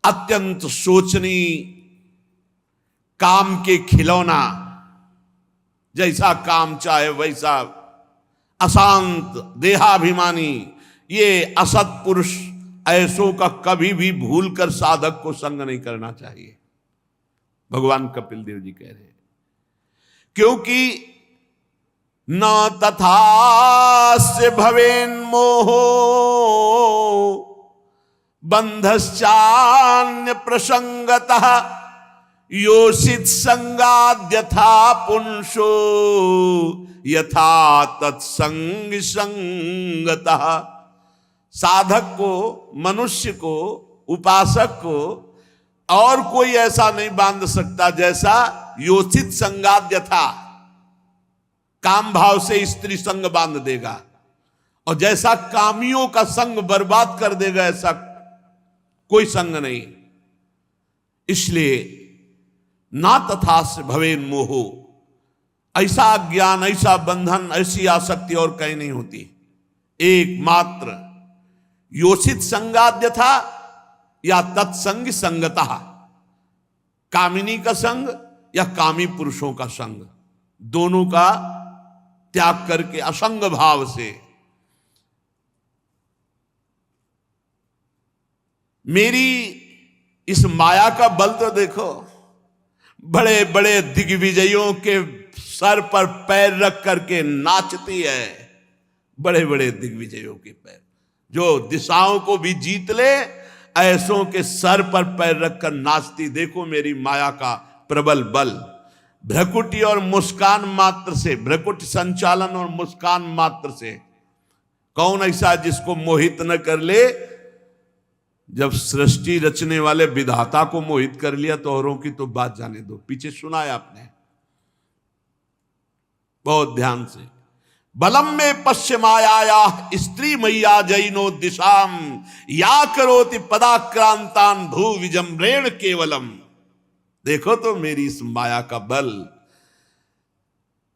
अत्यंत सोचनी, काम के खिलौना, जैसा काम चाहे वैसा, अशांत, देहाभिमानी। ये असत पुरुष ऐसों का कभी भी भूल कर साधक को संग नहीं करना चाहिए, भगवान कपिल देव जी कह रहे हैं। क्योंकि न तथास्य भवेन्मोहो बंधश्चान्य प्रसंगतः योषित संगाद्यथा पुंसो यथा तत्संग संगतः। साधक को, मनुष्य को, उपासक को और कोई ऐसा नहीं बांध सकता जैसा योषित संगाद्यथा, काम भाव से स्त्री संग बांध देगा, और जैसा कामियों का संग बर्बाद कर देगा ऐसा कोई संग नहीं। इसलिए ना तथास्य भवेन मोहो, ऐसा ज्ञान, ऐसा बंधन, ऐसी आसक्ति और कहीं नहीं होती। एकमात्र योषित संगाद्य था या तत्संग संगतः, कामिनी का संग या कामी पुरुषों का संग, दोनों का त्याग करके असंग भाव से मेरी इस माया का बल तो देखो। बड़े बड़े दिग्विजयों के सर पर पैर रख करके नाचती है, बड़े बड़े दिग्विजयों के पैर, जो दिशाओं को भी जीत ले ऐसों के सर पर पैर रखकर नाचती, देखो मेरी माया का प्रबल बल। भ्रकुटी और मुस्कान मात्र से, भ्रकुटी संचालन और मुस्कान मात्र से, कौन ऐसा जिसको मोहित न कर ले? जब सृष्टि रचने वाले विधाता को मोहित कर लिया तो औरों की तो बात जाने दो। पीछे सुना है आपने, बहुत ध्यान से। बलम में पश्चिमाया स्त्री मैया जैनो दिशाम या करोति पदाक्रांतान भू विजम्रेण केवलम। देखो तो मेरी इस माया का बल,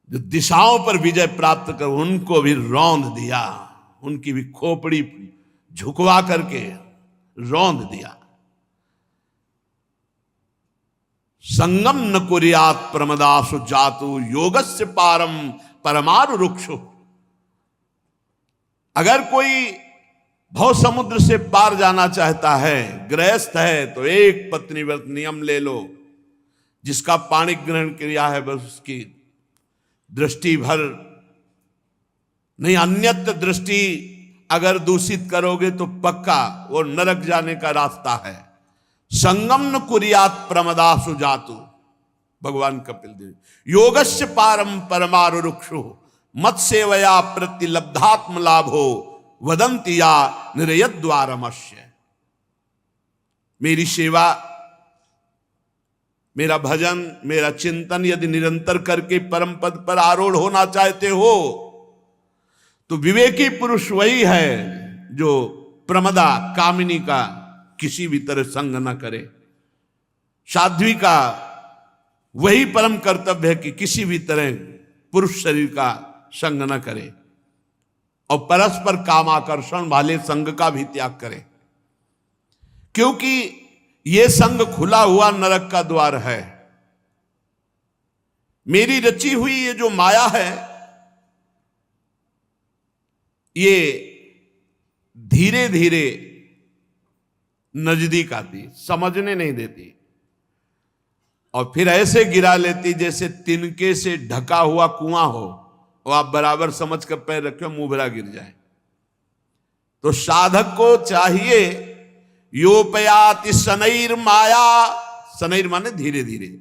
जो दिशाओं पर विजय प्राप्त कर उनको भी रौंद दिया, उनकी भी खोपड़ी झुकवा करके रौंद दिया। संगम न कुर्यात प्रमदासु जातु योगस्य पारम परमारु रुक्षु। अगर कोई भव समुद्र से पार जाना चाहता है, गृहस्थ है, तो एक पत्नी व्रत नियम ले लो। जिसका पाणी ग्रहण क्रिया है बस उसकी दृष्टि भर नहीं, अन्यत्र दृष्टि अगर दूषित करोगे तो पक्का वो नरक जाने का रास्ता है। संगम न कुर्यात प्रमदासु जातु, भगवान कपिल देव। योगस्य पारम परमारु रुक्षु मत सेवया प्रतिलब्धात्म लाभो वदंती या निरयद्वारमश्य। मेरी सेवा, मेरा भजन, मेरा चिंतन यदि निरंतर करके परम पद पर आरूढ़ होना चाहते हो तो विवेकी पुरुष वही है जो प्रमदा कामिनी का किसी भी तरह संग न करे। साध्वी का वही परम कर्तव्य है कि किसी भी तरह पुरुष शरीर का संग न करे और परस्पर कामाकर्षण वाले संग का भी त्याग करे, क्योंकि यह संग खुला हुआ नरक का द्वार है। मेरी रची हुई ये जो माया है ये धीरे धीरे नजदीक आती, समझने नहीं देती और फिर ऐसे गिरा लेती जैसे तिनके से ढका हुआ कुआं हो और आप बराबर समझ कर पैर रखे हो, मुंह भरा गिर जाए। तो साधक को चाहिए योपयाति शनैर माया, शनैर माने धीरे धीरे,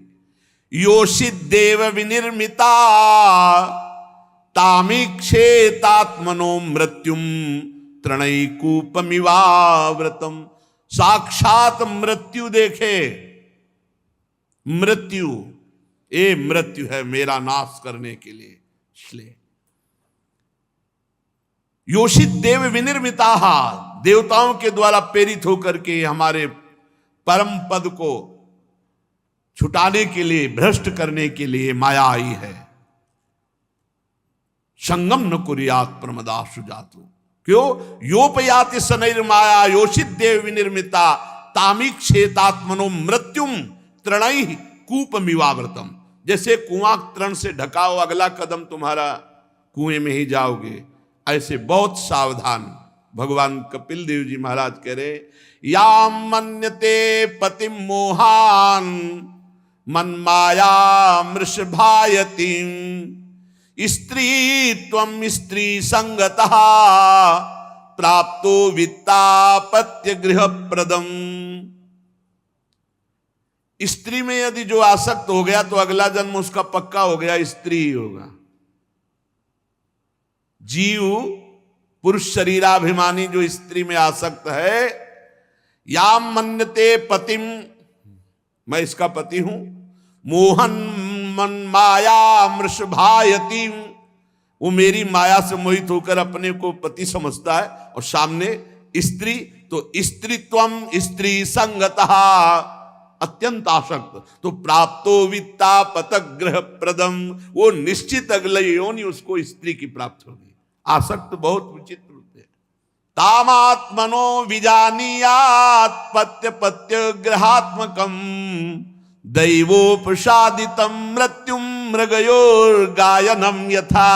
योषित देव विनिर्मिता तामीक्षेतात्मनो मृत्युम तृणैकूपमिवाव्रतम। साक्षात मृत्यु देखे, मृत्यु ये मृत्यु है मेरा नाश करने के लिए। इसलिए योषित देव विनिर्मिता, देवताओं के द्वारा प्रेरित होकर के हमारे परम पद को छुटाने के लिए, भ्रष्ट करने के लिए माया आई है। संगम न कुर्यात प्रमदासु जातु, क्यों? योपयाति शनैर माया योषित देव विनिर्मिता तामीक्षेतात्मनो मृत्युम तृणै कूपमिवाव्रतम। जैसे कुआं तृण से ढका हो, अगला कदम तुम्हारा कुएं में ही जाओगे, ऐसे बहुत सावधान। भगवान कपिल देव जी महाराज कह रहे, या मन्यते पतिम मोहान मन माया मृषभायति स्त्री त्वम स्त्री संगतः प्राप्तो वित्तापत्य गृह प्रदम। स्त्री में यदि जो आसक्त हो गया तो अगला जन्म उसका पक्का हो गया, स्त्री ही होगा। जीव पुरुष शरीराभिमानी जो स्त्री में आसक्त है, या मन्यते पतिम, मैं इसका पति हूं, मोहन मन माया मृषभायति, वो मेरी माया से मोहित होकर अपने को पति समझता है, और सामने स्त्री, तो स्त्रीत्वम स्त्री संगतः अत्यंत आसक्त, तो प्राप्तो वित्ता पतक ग्रह प्रदम, वो निश्चित अगले योनि उसको स्त्री की प्राप्त होगी। आसक्त बहुत विचित्र होते हैं। तामात्मनो विजानीयात पत्य पत्य ग्रहात्मकम दैवोपसादितम मृत्युम मृगयोर गायनम यथा।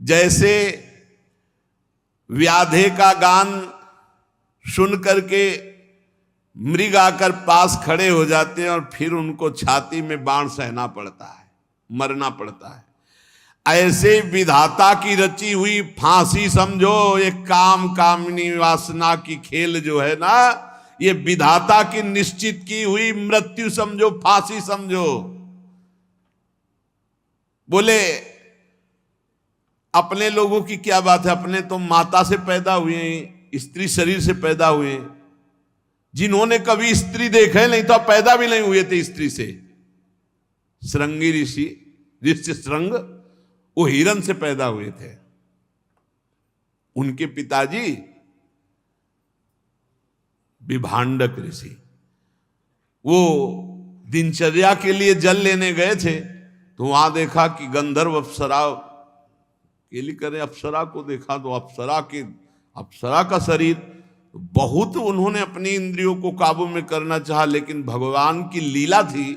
जैसे व्याधे का गान सुन करके मृग आकर पास खड़े हो जाते हैं और फिर उनको छाती में बाण सहना पड़ता है, मरना पड़ता है, ऐसे विधाता की रची हुई फांसी समझो, ये काम कामनी वासना की खेल जो है ना, ये विधाता की निश्चित की हुई मृत्यु समझो, फांसी समझो। बोले अपने लोगों की क्या बात है, अपने तो माता से पैदा हुए हैं, स्त्री शरीर से पैदा हुए हैं। जिन्होंने कभी स्त्री देखा नहीं तो पैदा भी नहीं हुए थे स्त्री से। श्रृंगी ऋषि श्रृंग वो हिरण से पैदा हुए थे। उनके पिताजी विभांडक ऋषि, वो दिनचर्या के लिए जल लेने गए थे तो वहां देखा कि गंधर्व अप्सरा केली करे, अप्सरा को देखा तो अप्सरा का शरीर, बहुत उन्होंने अपनी इंद्रियों को काबू में करना चाहा, लेकिन भगवान की लीला थी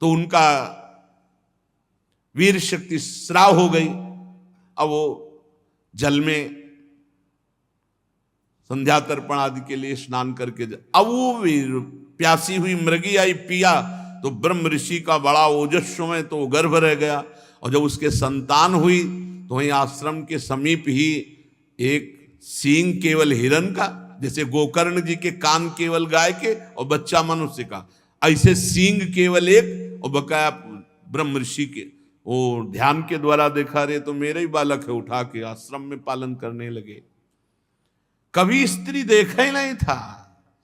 तो उनका वीर शक्ति स्राव हो गई। अब वो जल में संध्या तर्पण आदि के लिए स्नान करके अब वो प्यासी हुई मृगी आई, पिया तो ब्रह्म ऋषि का बड़ा ओजस्व तो गर्भ रह गया। और जब उसके संतान हुई तो वहीं आश्रम के समीप ही एक सींग केवल हिरण का, जैसे गोकर्ण जी के कान केवल गाय के और बच्चा मनुष्य का, ऐसे सींग केवल एक और बकाया ब्रह्म ऋषि के। वो ध्यान के द्वारा देखा रहे तो मेरे ही बालक है, उठा के आश्रम में पालन करने लगे। कभी स्त्री देखा ही नहीं था।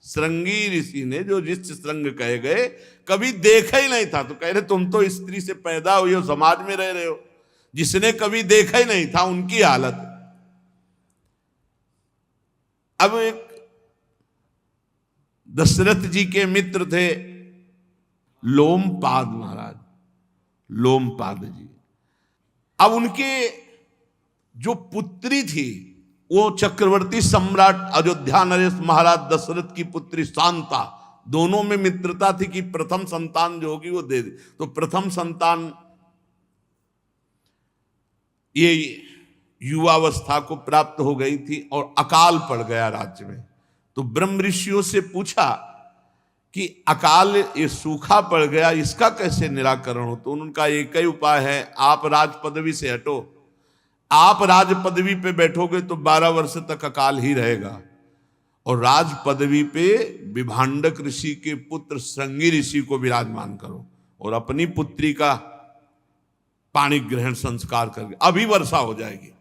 श्रृंगी ऋषि ने, जो ऋषि श्रृंग कहे गए, कभी देखा ही नहीं था। तो कह रहे तुम तो स्त्री से पैदा हुए हो, समाज में रह रहे हो, जिसने कभी देखा ही नहीं था उनकी हालत। अब एक दशरथ जी के मित्र थे लोमपाद महाराज, लोमपाद जी। अब उनके जो पुत्री थी वो चक्रवर्ती सम्राट अयोध्या नरेश महाराज दशरथ की पुत्री शांता, दोनों में मित्रता थी कि प्रथम संतान जो होगी वो दे दे। तो प्रथम संतान ये युवावस्था को प्राप्त हो गई थी और अकाल पड़ गया राज्य में। तो ब्रह्म ऋषियों से पूछा कि अकाल ये सूखा पड़ गया, इसका कैसे निराकरण हो। तो उनका एक ही उपाय है, आप राज पदवी से हटो। आप राज पदवी पे बैठोगे तो 12 वर्ष तक अकाल ही रहेगा। और राज पदवी पे विभांडक ऋषि के पुत्र श्रृंगी ऋषि को विराजमान करो और अपनी पुत्री का पाणी ग्रहण संस्कार करके अभी वर्षा हो जाएगी।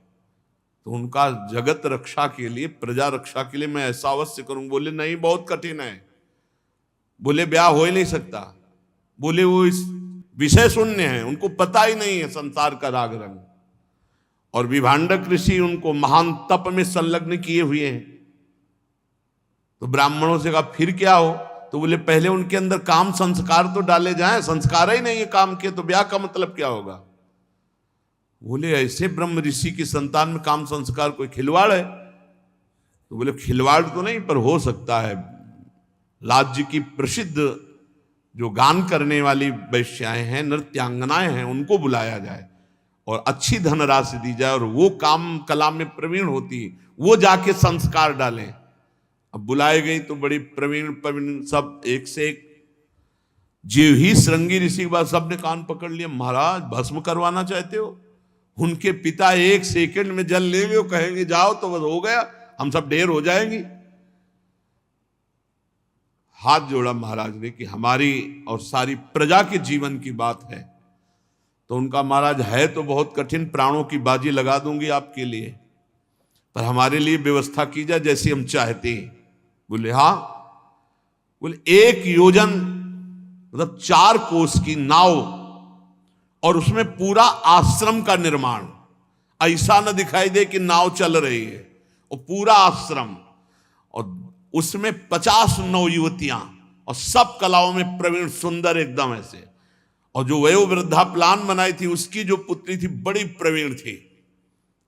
तो उनका जगत रक्षा के लिए, प्रजा रक्षा के लिए मैं ऐसा अवश्य करूं। बोले नहीं, बहुत कठिन है। बोले ब्याह हो ही नहीं सकता। बोले वो इस विषय शून्य है, उनको पता ही नहीं है संसार का राग रंग। और विभांडक ऋषि उनको महान तप में संलग्न किए हुए हैं। तो ब्राह्मणों से कहा फिर क्या हो। तो बोले पहले उनके अंदर काम संस्कार तो डाले जाएं, संस्कार ही नहीं है काम के, तो ब्याह का मतलब क्या होगा। बोले ऐसे ब्रह्म ऋषि की संतान में काम संस्कार कोई खिलवाड़ है। तो बोले खिलवाड़ तो नहीं, पर हो सकता है राज्य की प्रसिद्ध जो गान करने वाली वैश्याएं हैं, नृत्यांगनाएं हैं, उनको बुलाया जाए और अच्छी धनराशि दी जाए और वो काम कला में प्रवीण होती है, वो जाके संस्कार डालें। अब बुलाए गई तो बड़ी प्रवीण सब एक से एक। जीव ही श्रृंगी ऋषि के बाद सबने कान पकड़ लिया, महाराज भस्म करवाना चाहते हो। उनके पिता एक सेकंड में जल लेंगे, वो कहेंगे जाओ तो बस हो गया, हम सब ढेर हो जाएंगी। हाथ जोड़ा महाराज ने कि हमारी और सारी प्रजा के जीवन की बात है। तो उनका महाराज है तो बहुत कठिन, प्राणों की बाजी लगा दूंगी आपके लिए, पर हमारे लिए व्यवस्था की जाए जैसी हम चाहते हैं। बोले हाँ। बोले 1 योजन मतलब 4 कोस की नाव और उसमें पूरा आश्रम का निर्माण, ऐसा न दिखाई दे कि नाव चल रही है, और पूरा आश्रम, और उसमें 50 नवयुवतियां और सब कलाओं में प्रवीण, सुंदर एकदम ऐसे। और जो वयोवृद्धा प्लान बनाई थी उसकी जो पुत्री थी बड़ी प्रवीण थी।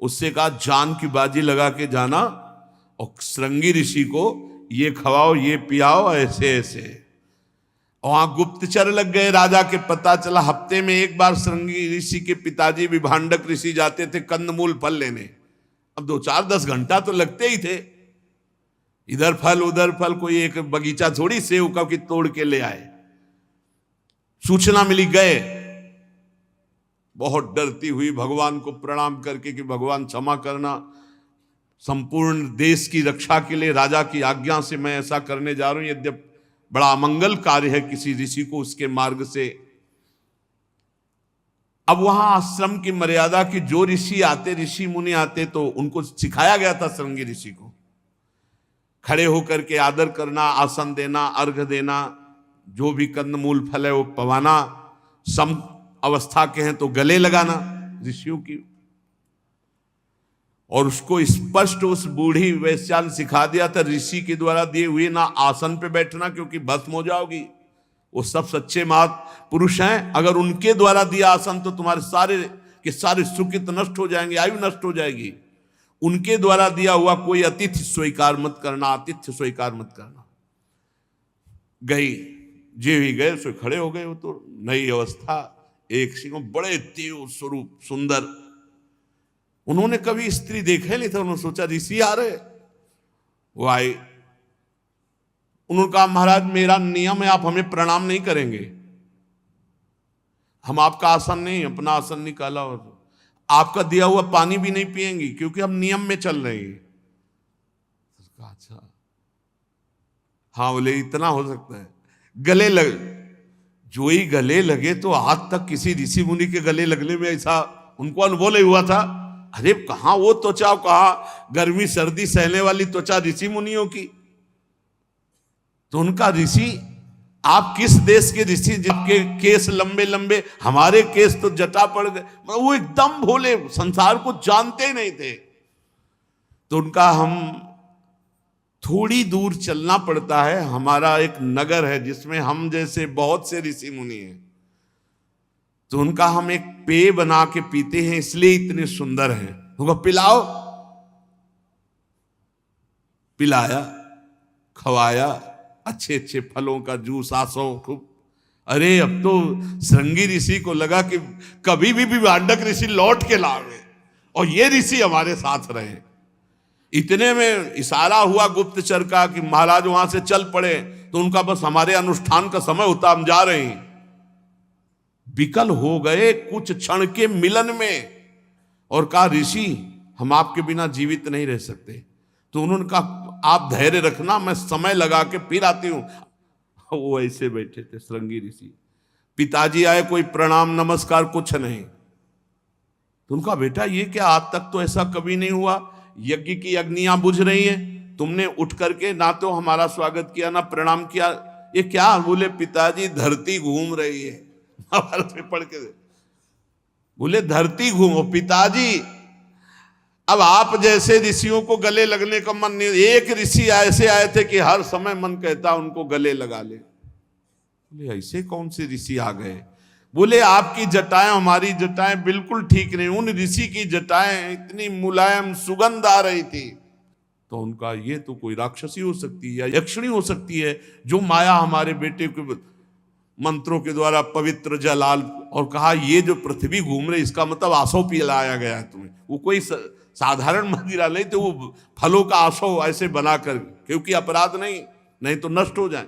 उससे कहा जान की बाजी लगा के जाना और श्रृंगी ऋषि को ये खवाओ ये पियाओ ऐसे ऐसे। और वहां गुप्तचर लग गए राजा के। पता चला हफ्ते में एक बार श्रृंगी ऋषि के पिताजी विभांडक ऋषि जाते थे कंदमूल फल लेने। अब 2-4-10 घंटा तो लगते ही थे, इधर फल उधर फल, कोई एक बगीचा थोड़ी सेव का कि तोड़ के ले आए। सूचना मिली, गए बहुत डरती हुई भगवान को प्रणाम करके कि भगवान क्षमा करना, संपूर्ण देश की रक्षा के लिए राजा की आज्ञा से मैं ऐसा करने जा रहा हूं, यद्यप बड़ा अमंगल कार्य है किसी ऋषि को उसके मार्ग से। अब वहां आश्रम की मर्यादा की जो ऋषि आते, ऋषि मुनि आते, तो उनको सिखाया गया था श्रृंगी ऋषि को खड़े होकर के आदर करना, आसन देना, अर्घ देना, जो भी कंदमूल फल है वो पवाना, सम अवस्था के हैं तो गले लगाना ऋषियों की। और उसको स्पष्ट उस बूढ़ी वैश्या ने सिखा दिया था ऋषि के द्वारा दिए हुए ना आसन पे बैठना, क्योंकि भस्म हो जाओगी। वो सब सच्चे महापुरुष हैं, अगर उनके द्वारा दिया आसन तो तुम्हारे सारे के सारे सुकृत नष्ट हो जाएंगे, आयु नष्ट हो जाएगी। उनके द्वारा दिया हुआ कोई अतिथि स्वीकार मत करना, आतिथ्य स्वीकार मत करना। गई जे भी गए सो खड़े हो गए। वो तो नई अवस्था, एक सिंह बड़े देव स्वरूप सुंदर, उन्होंने कभी स्त्री देखा नहीं था। उन्होंने सोचा ऋषि आ रहे, वो आए। उन्होंने कहा महाराज मेरा नियम है, आप हमें प्रणाम नहीं करेंगे, हम आपका आसन नहीं, अपना आसन निकाला और आपका दिया हुआ पानी भी नहीं पिएंगे, क्योंकि हम नियम में चल रहे हैं। अच्छा हाँ, बोले इतना हो सकता है। गले लग, जो ही गले लगे तो आज तक किसी ऋषि मुनि के गले लगने में ऐसा उनको अनुभव नहीं हुआ था। अरे कहां वो त्वचा, कहां गर्मी सर्दी सहने वाली त्वचा ऋषि मुनियों की। तो उनका ऋषि, आप किस देश के ऋषि जिनके केस लंबे लंबे, हमारे केस तो जटा पड़ गए। वो एकदम भोले, संसार को जानते नहीं थे। तो उनका हम थोड़ी दूर चलना पड़ता है, हमारा एक नगर है जिसमें हम जैसे बहुत से ऋषि मुनि हैं, तो उनका हम एक पेय बना के पीते हैं, इसलिए इतने सुंदर हैं। उनको पिलाओ, पिलाया, खवाया, अच्छे अच्छे फलों का जूस, आसो खूब। अरे अब तो श्रृंगी ऋषि को लगा कि कभी भी विभांडक ऋषि लौट के लावे और ये ऋषि हमारे साथ रहे। इतने में इशारा हुआ गुप्तचर का कि महाराज वहां से चल पड़े। तो उनका बस हमारे अनुष्ठान का समय होता, हम जा रहे हैं। विकल हो गए कुछ क्षण के मिलन में और कहा ऋषि हम आपके बिना जीवित नहीं रह सकते। तो उन्होंने कहा आप धैर्य रखना, मैं समय लगा के फिर आती हूं। वो ऐसे बैठे थे श्रृंगी ऋषि। पिताजी आए, कोई प्रणाम नमस्कार कुछ नहीं। तो उनका बेटा ये क्या, आज तक तो ऐसा कभी नहीं हुआ, यज्ञ की अग्नियां बुझ रही हैं, तुमने उठ करके ना तो हमारा स्वागत किया ना प्रणाम किया, ये क्या। बोले पिताजी धरती घूम रही है। महाभारत में पढ़ के बोले धरती घूमो। पिताजी अब आप जैसे ऋषियों को गले लगने का मन नहीं, एक ऋषि ऐसे आए थे कि हर समय मन कहता उनको गले लगा ले। बोले ऐसे कौन से ऋषि आ गए। बोले आपकी जटाएं हमारी जटाएं बिल्कुल ठीक नहीं, उन ऋषि की जटाएं इतनी मुलायम सुगंध आ रही थी। तो उनका ये तो कोई राक्षसी हो सकती है या यक्षिणी हो सकती है, जो माया हमारे बेटे के मंत्रों के द्वारा पवित्र जलाल। और कहा ये जो पृथ्वी घूम रही इसका मतलब आसो पिलाया गया है तुम्हें। वो कोई साधारण मदिरा नहीं, तो वो फलों का आसो ऐसे बनाकर, क्योंकि अपराध नहीं तो नष्ट हो जाए।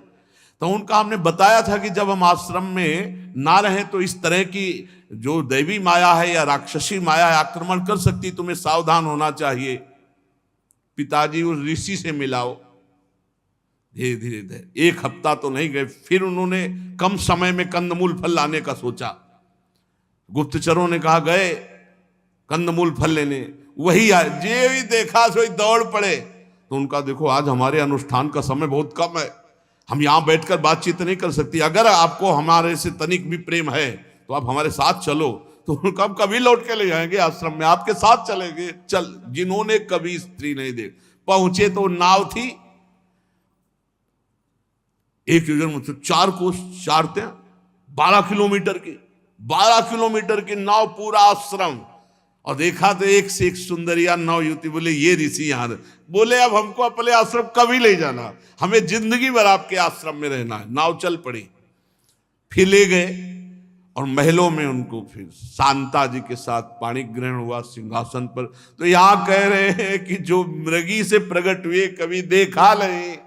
तो उनका हमने बताया था कि जब हम आश्रम में ना रहें तो इस तरह की जो दैवी माया है या राक्षसी माया है आक्रमण कर सकती, तुम्हें सावधान होना चाहिए। पिताजी उस ऋषि से मिलाओ। धीरे धीरे एक हफ्ता तो नहीं गए, फिर उन्होंने कम समय में कंदमूल फल लाने का सोचा। गुप्तचरों ने कहा गए कंदमूल फल लेने, वही आए, जे भी देखा सो दौड़ पड़े। तो उनका देखो आज हमारे अनुष्ठान का समय बहुत कम है, हम यहां बैठकर बातचीत नहीं कर सकती, अगर आपको हमारे से तनिक भी प्रेम है तो आप हमारे साथ चलो। तो उनका हम कभी लौट के ले जाएंगे आश्रम में, आपके साथ चलेंगे। चल, जिन्होंने कभी स्त्री नहीं देख, पहुंचे तो नाव थी, एक योजन मुझसे 4 कोस चारते 12 किलोमीटर की नाव, पूरा आश्रम। और देखा तो एक से एक सुंदरिया नव युवती। बोले ये ऋषि यहाँ। बोले अब हमको अपने आश्रम कभी ले जाना, हमें जिंदगी भर आपके आश्रम में रहना है। नाव चल पड़ी, फिर ले गए और महलों में उनको फिर शांता जी के साथ पाणी ग्रहण हुआ सिंहासन पर। तो यहां कह रहे हैं कि जो मृगी से प्रकट हुए कभी देखा नहीं,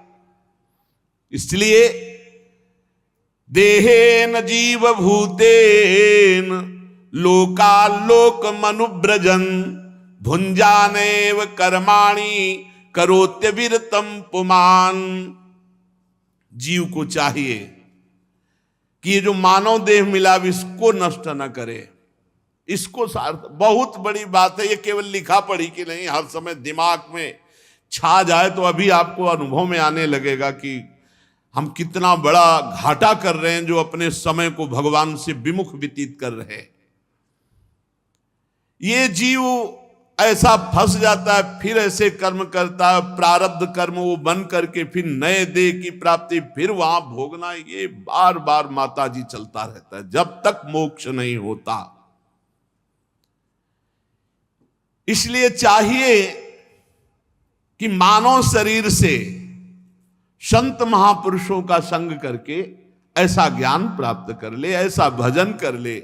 इसलिए देहेन जीव भूतेन लोकालोक मनुब्रजन भुंजानेव कर्माणि करोत्य विरतम पुमान। जीव को चाहिए कि ये जो मानव देह मिला इसको नष्ट न करे, इसको सार्थ। बहुत बड़ी बात है, ये केवल लिखा पढ़ी की नहीं, हर समय दिमाग में छा जाए तो अभी आपको अनुभव में आने लगेगा कि हम कितना बड़ा घाटा कर रहे हैं जो अपने समय को भगवान से विमुख व्यतीत कर रहे हैं। ये जीव ऐसा फंस जाता है, फिर ऐसे कर्म करता है, प्रारब्ध कर्म वो बन करके फिर नए देह की प्राप्ति, फिर वहां भोगना, ये बार बार माता जी चलता रहता है जब तक मोक्ष नहीं होता। इसलिए चाहिए कि मानव शरीर से संत महापुरुषों का संग करके ऐसा ज्ञान प्राप्त कर ले, ऐसा भजन कर ले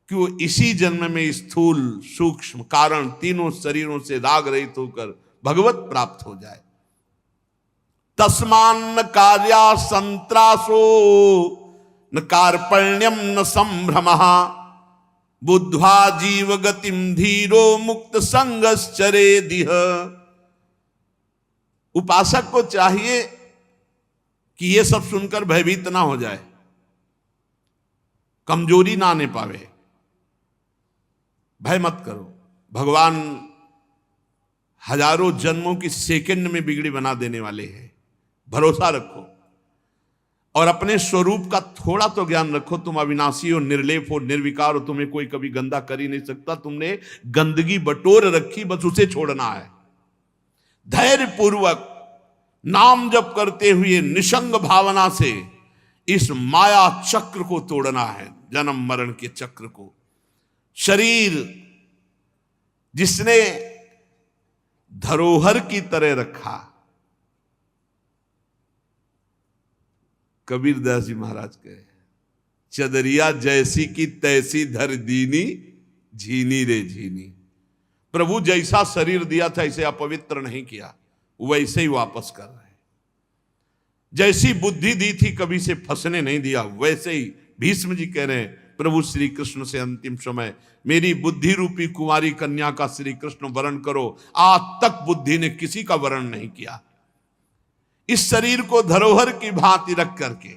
कि वो इसी जन्म में स्थूल सूक्ष्म कारण तीनों शरीरों से राग रहित होकर भगवत प्राप्त हो जाए। तस्मान कार्या संत्रासो न कार्पण्यम न संभ्रमः बुद्ध्वा जीव गतिम धीरो मुक्त संगश्चरेदिह। उपासक को चाहिए कि ये सब सुनकर भयभीत ना हो जाए, कमजोरी ना आने पावे। भय मत करो, भगवान हजारों जन्मों की सेकंड में बिगड़ी बना देने वाले हैं। भरोसा रखो और अपने स्वरूप का थोड़ा तो ज्ञान रखो। तुम अविनाशी हो, निर्लेप हो, निर्विकार हो, तुम्हें कोई कभी गंदा कर ही नहीं सकता। तुमने गंदगी बटोर रखी, बस उसे छोड़ना है। धैर्य पूर्वक नाम जप करते हुए निसंग भावना से इस माया चक्र को तोड़ना है, जन्म मरण के चक्र को। शरीर जिसने धरोहर की तरह रखा, कबीरदास जी महाराज कहे, चदरिया जैसी की तैसी धर दीनी, झीनी रे झीनी। प्रभु जैसा शरीर दिया था इसे अपवित्र नहीं किया, वैसे ही वापस कर रहे हैं। जैसी बुद्धि दी थी कभी से फंसने नहीं दिया, वैसे ही भीष्म जी कह रहे हैं प्रभु श्री कृष्ण से अंतिम समय, मेरी बुद्धि रूपी कुमारी कन्या का श्री कृष्ण वरण करो। आज तक बुद्धि ने किसी का वरण नहीं किया। इस शरीर को धरोहर की भांति रख करके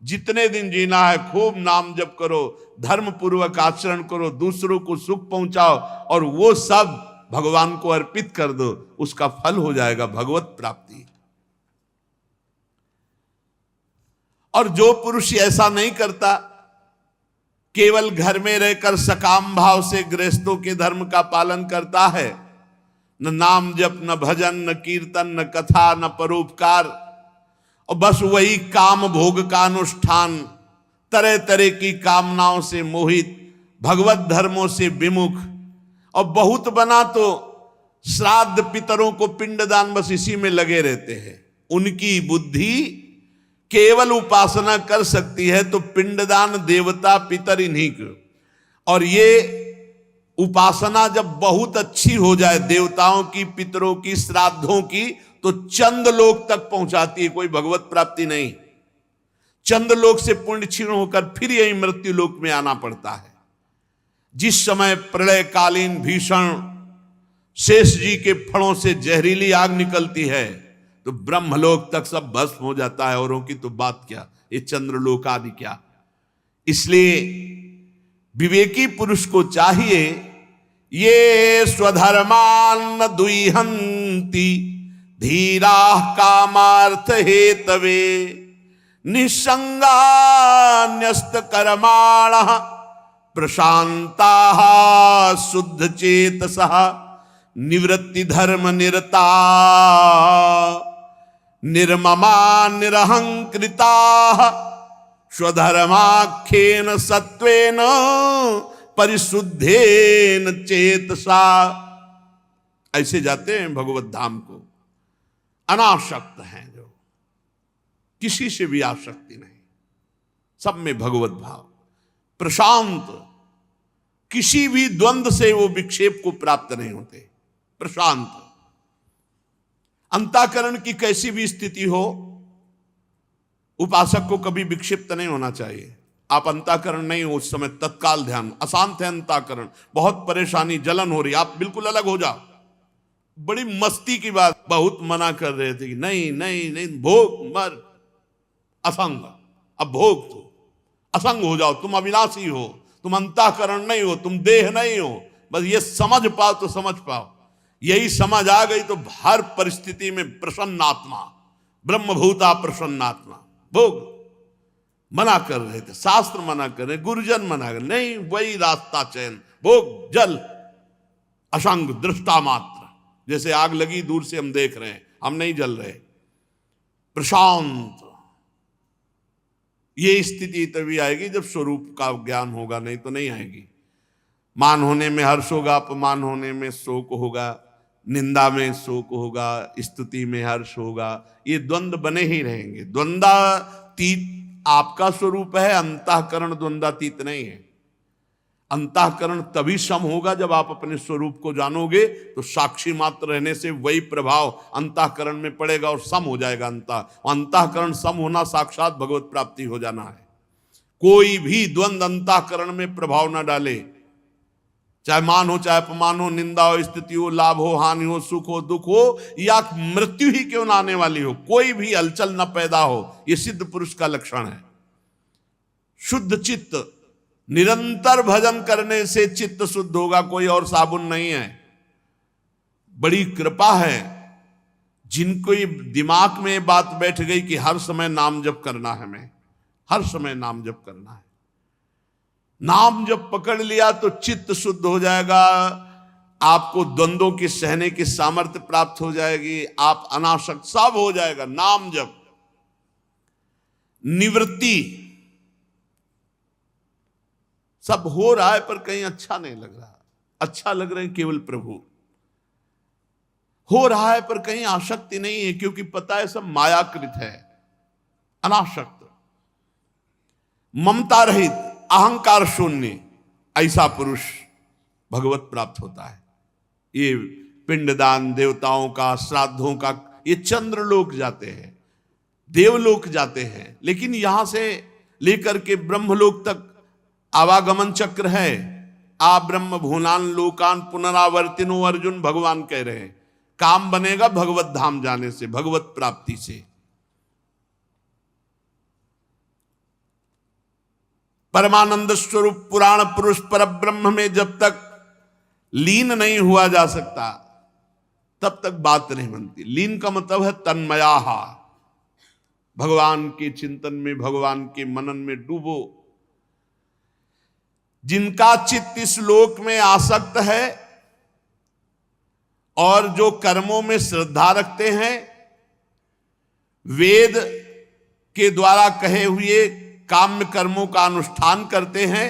जितने दिन जीना है खूब नाम जप करो, धर्म पूर्वक आचरण करो, दूसरों को सुख पहुंचाओ और वो सब भगवान को अर्पित कर दो, उसका फल हो जाएगा भगवत प्राप्ति। और जो पुरुष ऐसा नहीं करता, केवल घर में रहकर सकाम भाव से गृहस्थों के धर्म का पालन करता है, न नाम जप, न भजन, न कीर्तन, न कथा, न परोपकार, और बस वही काम भोग का अनुष्ठान, तरह तरह की कामनाओं से मोहित, भगवत धर्मों से विमुख, और बहुत बना तो श्राद्ध पितरों को पिंडदान, बस इसी में लगे रहते हैं। उनकी बुद्धि केवल उपासना कर सकती है तो पिंडदान देवता पितर इन्हीं को। और ये उपासना जब बहुत अच्छी हो जाए देवताओं की, पितरों की, श्राद्धों की, तो चंद लोक तक पहुंचाती है, कोई भगवत प्राप्ति नहीं। चंद लोक से पुण्य क्षीण होकर फिर यही मृत्यु लोक में आना पड़ता है। जिस समय प्रलयकालीन भीषण शेष जी के फणों से जहरीली आग निकलती है तो ब्रह्मलोक तक सब भस्म हो जाता है, औरों की तो बात क्या, ये चंद्रलोक आदि क्या। इसलिए विवेकी पुरुष को चाहिए, ये स्वधर्मान दुइहंति धीरा कामार्थ हेतवे निसंगा न्यस्त कर्माणः प्रशांता शुद्ध चेतसः निवृत्ति धर्म निरता निर्ममा निरहंकृता स्वधर्माख्येन सत्वेन परिशुद्धेन चेतसा। ऐसे जाते हैं भगवत धाम को, अनासक्त हैं, जो किसी से भी आसक्ति नहीं, सब में भगवत भाव, प्रशांत, किसी भी द्वंद्व से वो विक्षेप को प्राप्त नहीं होते, प्रशांत। अंतःकरण की कैसी भी स्थिति हो, उपासक को कभी विक्षिप्त नहीं होना चाहिए। आप अंतःकरण नहीं हो उस समय, तत्काल ध्यान, अशांत है अंतःकरण, बहुत परेशानी, जलन हो रही, आप बिल्कुल अलग हो जाओ। बड़ी मस्ती की बात, बहुत मना कर रहे थे कि नहीं नहीं नहीं, भोग मर, असंग, अब भोग तो असंग हो जाओ, तुम अविनाशी हो, तुम अंतःकरण नहीं हो, तुम देह नहीं हो, बस ये समझ पाओ तो समझ पाओ। यही समझ आ गई तो हर परिस्थिति में प्रसन्नात्मा, ब्रह्मभूता प्रसन्नात्मा। भोग मना कर रहे थे, शास्त्र मना कर रहे, गुरुजन मना कर, नहीं वही रास्ता चयन, भोग जल असंग दृष्टा मात्र, जैसे आग लगी दूर से हम देख रहे हैं, हम नहीं जल रहे, प्रशांत। ये स्थिति तभी आएगी जब स्वरूप का ज्ञान होगा, नहीं तो नहीं आएगी। मान होने में हर्ष होगा, अपमान होने में शोक होगा, निंदा में शोक होगा, स्तुति में हर्ष होगा, ये द्वंद्व बने ही रहेंगे। द्वंद्वातीत आपका स्वरूप है, अंतःकरण द्वंद्वातीत नहीं है। अंतःकरण तभी सम होगा जब आप अपने स्वरूप को जानोगे, तो साक्षी मात्र रहने से वही प्रभाव अंतःकरण में पड़ेगा और सम हो जाएगा। अंतःकरण सम होना साक्षात भगवत प्राप्ति हो जाना है। कोई भी द्वंद्व अंतःकरण में प्रभाव ना डाले, चाहे मान हो, चाहे अपमान हो, निंदा हो, स्थिति हो, लाभ हो, हानि हो, सुख हो, दुख हो, या मृत्यु ही क्यों ना आने वाली हो, कोई भी हलचल न पैदा हो, यह सिद्ध पुरुष का लक्षण है। शुद्ध चित्त, निरंतर भजन करने से चित्त शुद्ध होगा, कोई और साबुन नहीं है। बड़ी कृपा है जिनको ये दिमाग में बात बैठ गई कि हर समय नाम जप करना है, हमें हर समय नाम जप करना है। नाम जब पकड़ लिया तो चित्त शुद्ध हो जाएगा, आपको द्वंद्वों की सहने की सामर्थ्य प्राप्त हो जाएगी, आप अनासक्त सब हो जाएगा। नाम जप, निवृत्ति, सब हो रहा है पर कहीं अच्छा नहीं लग रहा, अच्छा लग रहे हैं केवल प्रभु। हो रहा है पर कहीं आसक्ति नहीं है, क्योंकि पता है सब मायाकृत है। अनासक्त, ममता रहित, अहंकार शून्य, ऐसा पुरुष भगवत प्राप्त होता है। ये पिंडदान, देवताओं का, श्राद्धों का, ये चंद्रलोक जाते हैं, देवलोक जाते हैं, लेकिन यहां से लेकर के ब्रह्मलोक तक आवागमन चक्र है। आ ब्रह्म भूनान लोकान पुनरावर्तिनो, अर्जुन भगवान कह रहे हैं। काम बनेगा भगवत धाम जाने से, भगवत प्राप्ति से। परमानंद स्वरूप पुराण पुरुष पर ब्रह्म में जब तक लीन नहीं हुआ जा सकता, तब तक बात नहीं बनती। लीन का मतलब है तन्मयाहा, भगवान के चिंतन में, भगवान के मनन में डूबो। जिनका चित्त इस लोक में आसक्त है और जो कर्मों में श्रद्धा रखते हैं, वेद के द्वारा कहे हुए काम्य कर्मों का अनुष्ठान करते हैं,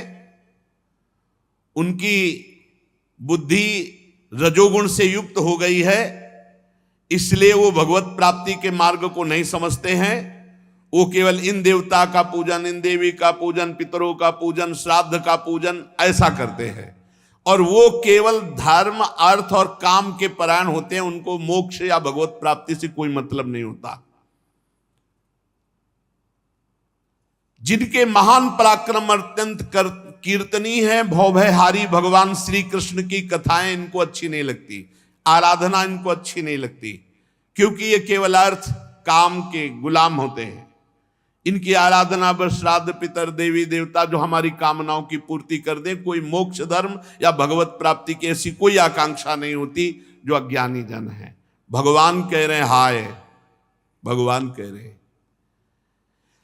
उनकी बुद्धि रजोगुण से युक्त हो गई है, इसलिए वो भगवत प्राप्ति के मार्ग को नहीं समझते हैं। वो केवल इन देवता का पूजन, इन देवी का पूजन, पितरों का पूजन, श्राद्ध का पूजन ऐसा करते हैं, और वो केवल धर्म, अर्थ और काम के परायण होते हैं। उनको मोक्ष या भगवत प्राप्ति से कोई मतलब नहीं होता। जिनके महान पराक्रम अत्यंत कीर्तनीय है, भवभयहारी भगवान श्री कृष्ण की कथाएं इनको अच्छी नहीं लगती, आराधना इनको अच्छी नहीं लगती, क्योंकि ये केवल अर्थ काम के गुलाम होते हैं। इनकी आराधना बस श्राद्ध, पितर, देवी देवता जो हमारी कामनाओं की पूर्ति कर दें, कोई मोक्ष धर्म या भगवत प्राप्ति की ऐसी कोई आकांक्षा नहीं होती, जो अज्ञानी जन है। भगवान कह रहे हैं हाय, भगवान कह रहे हैं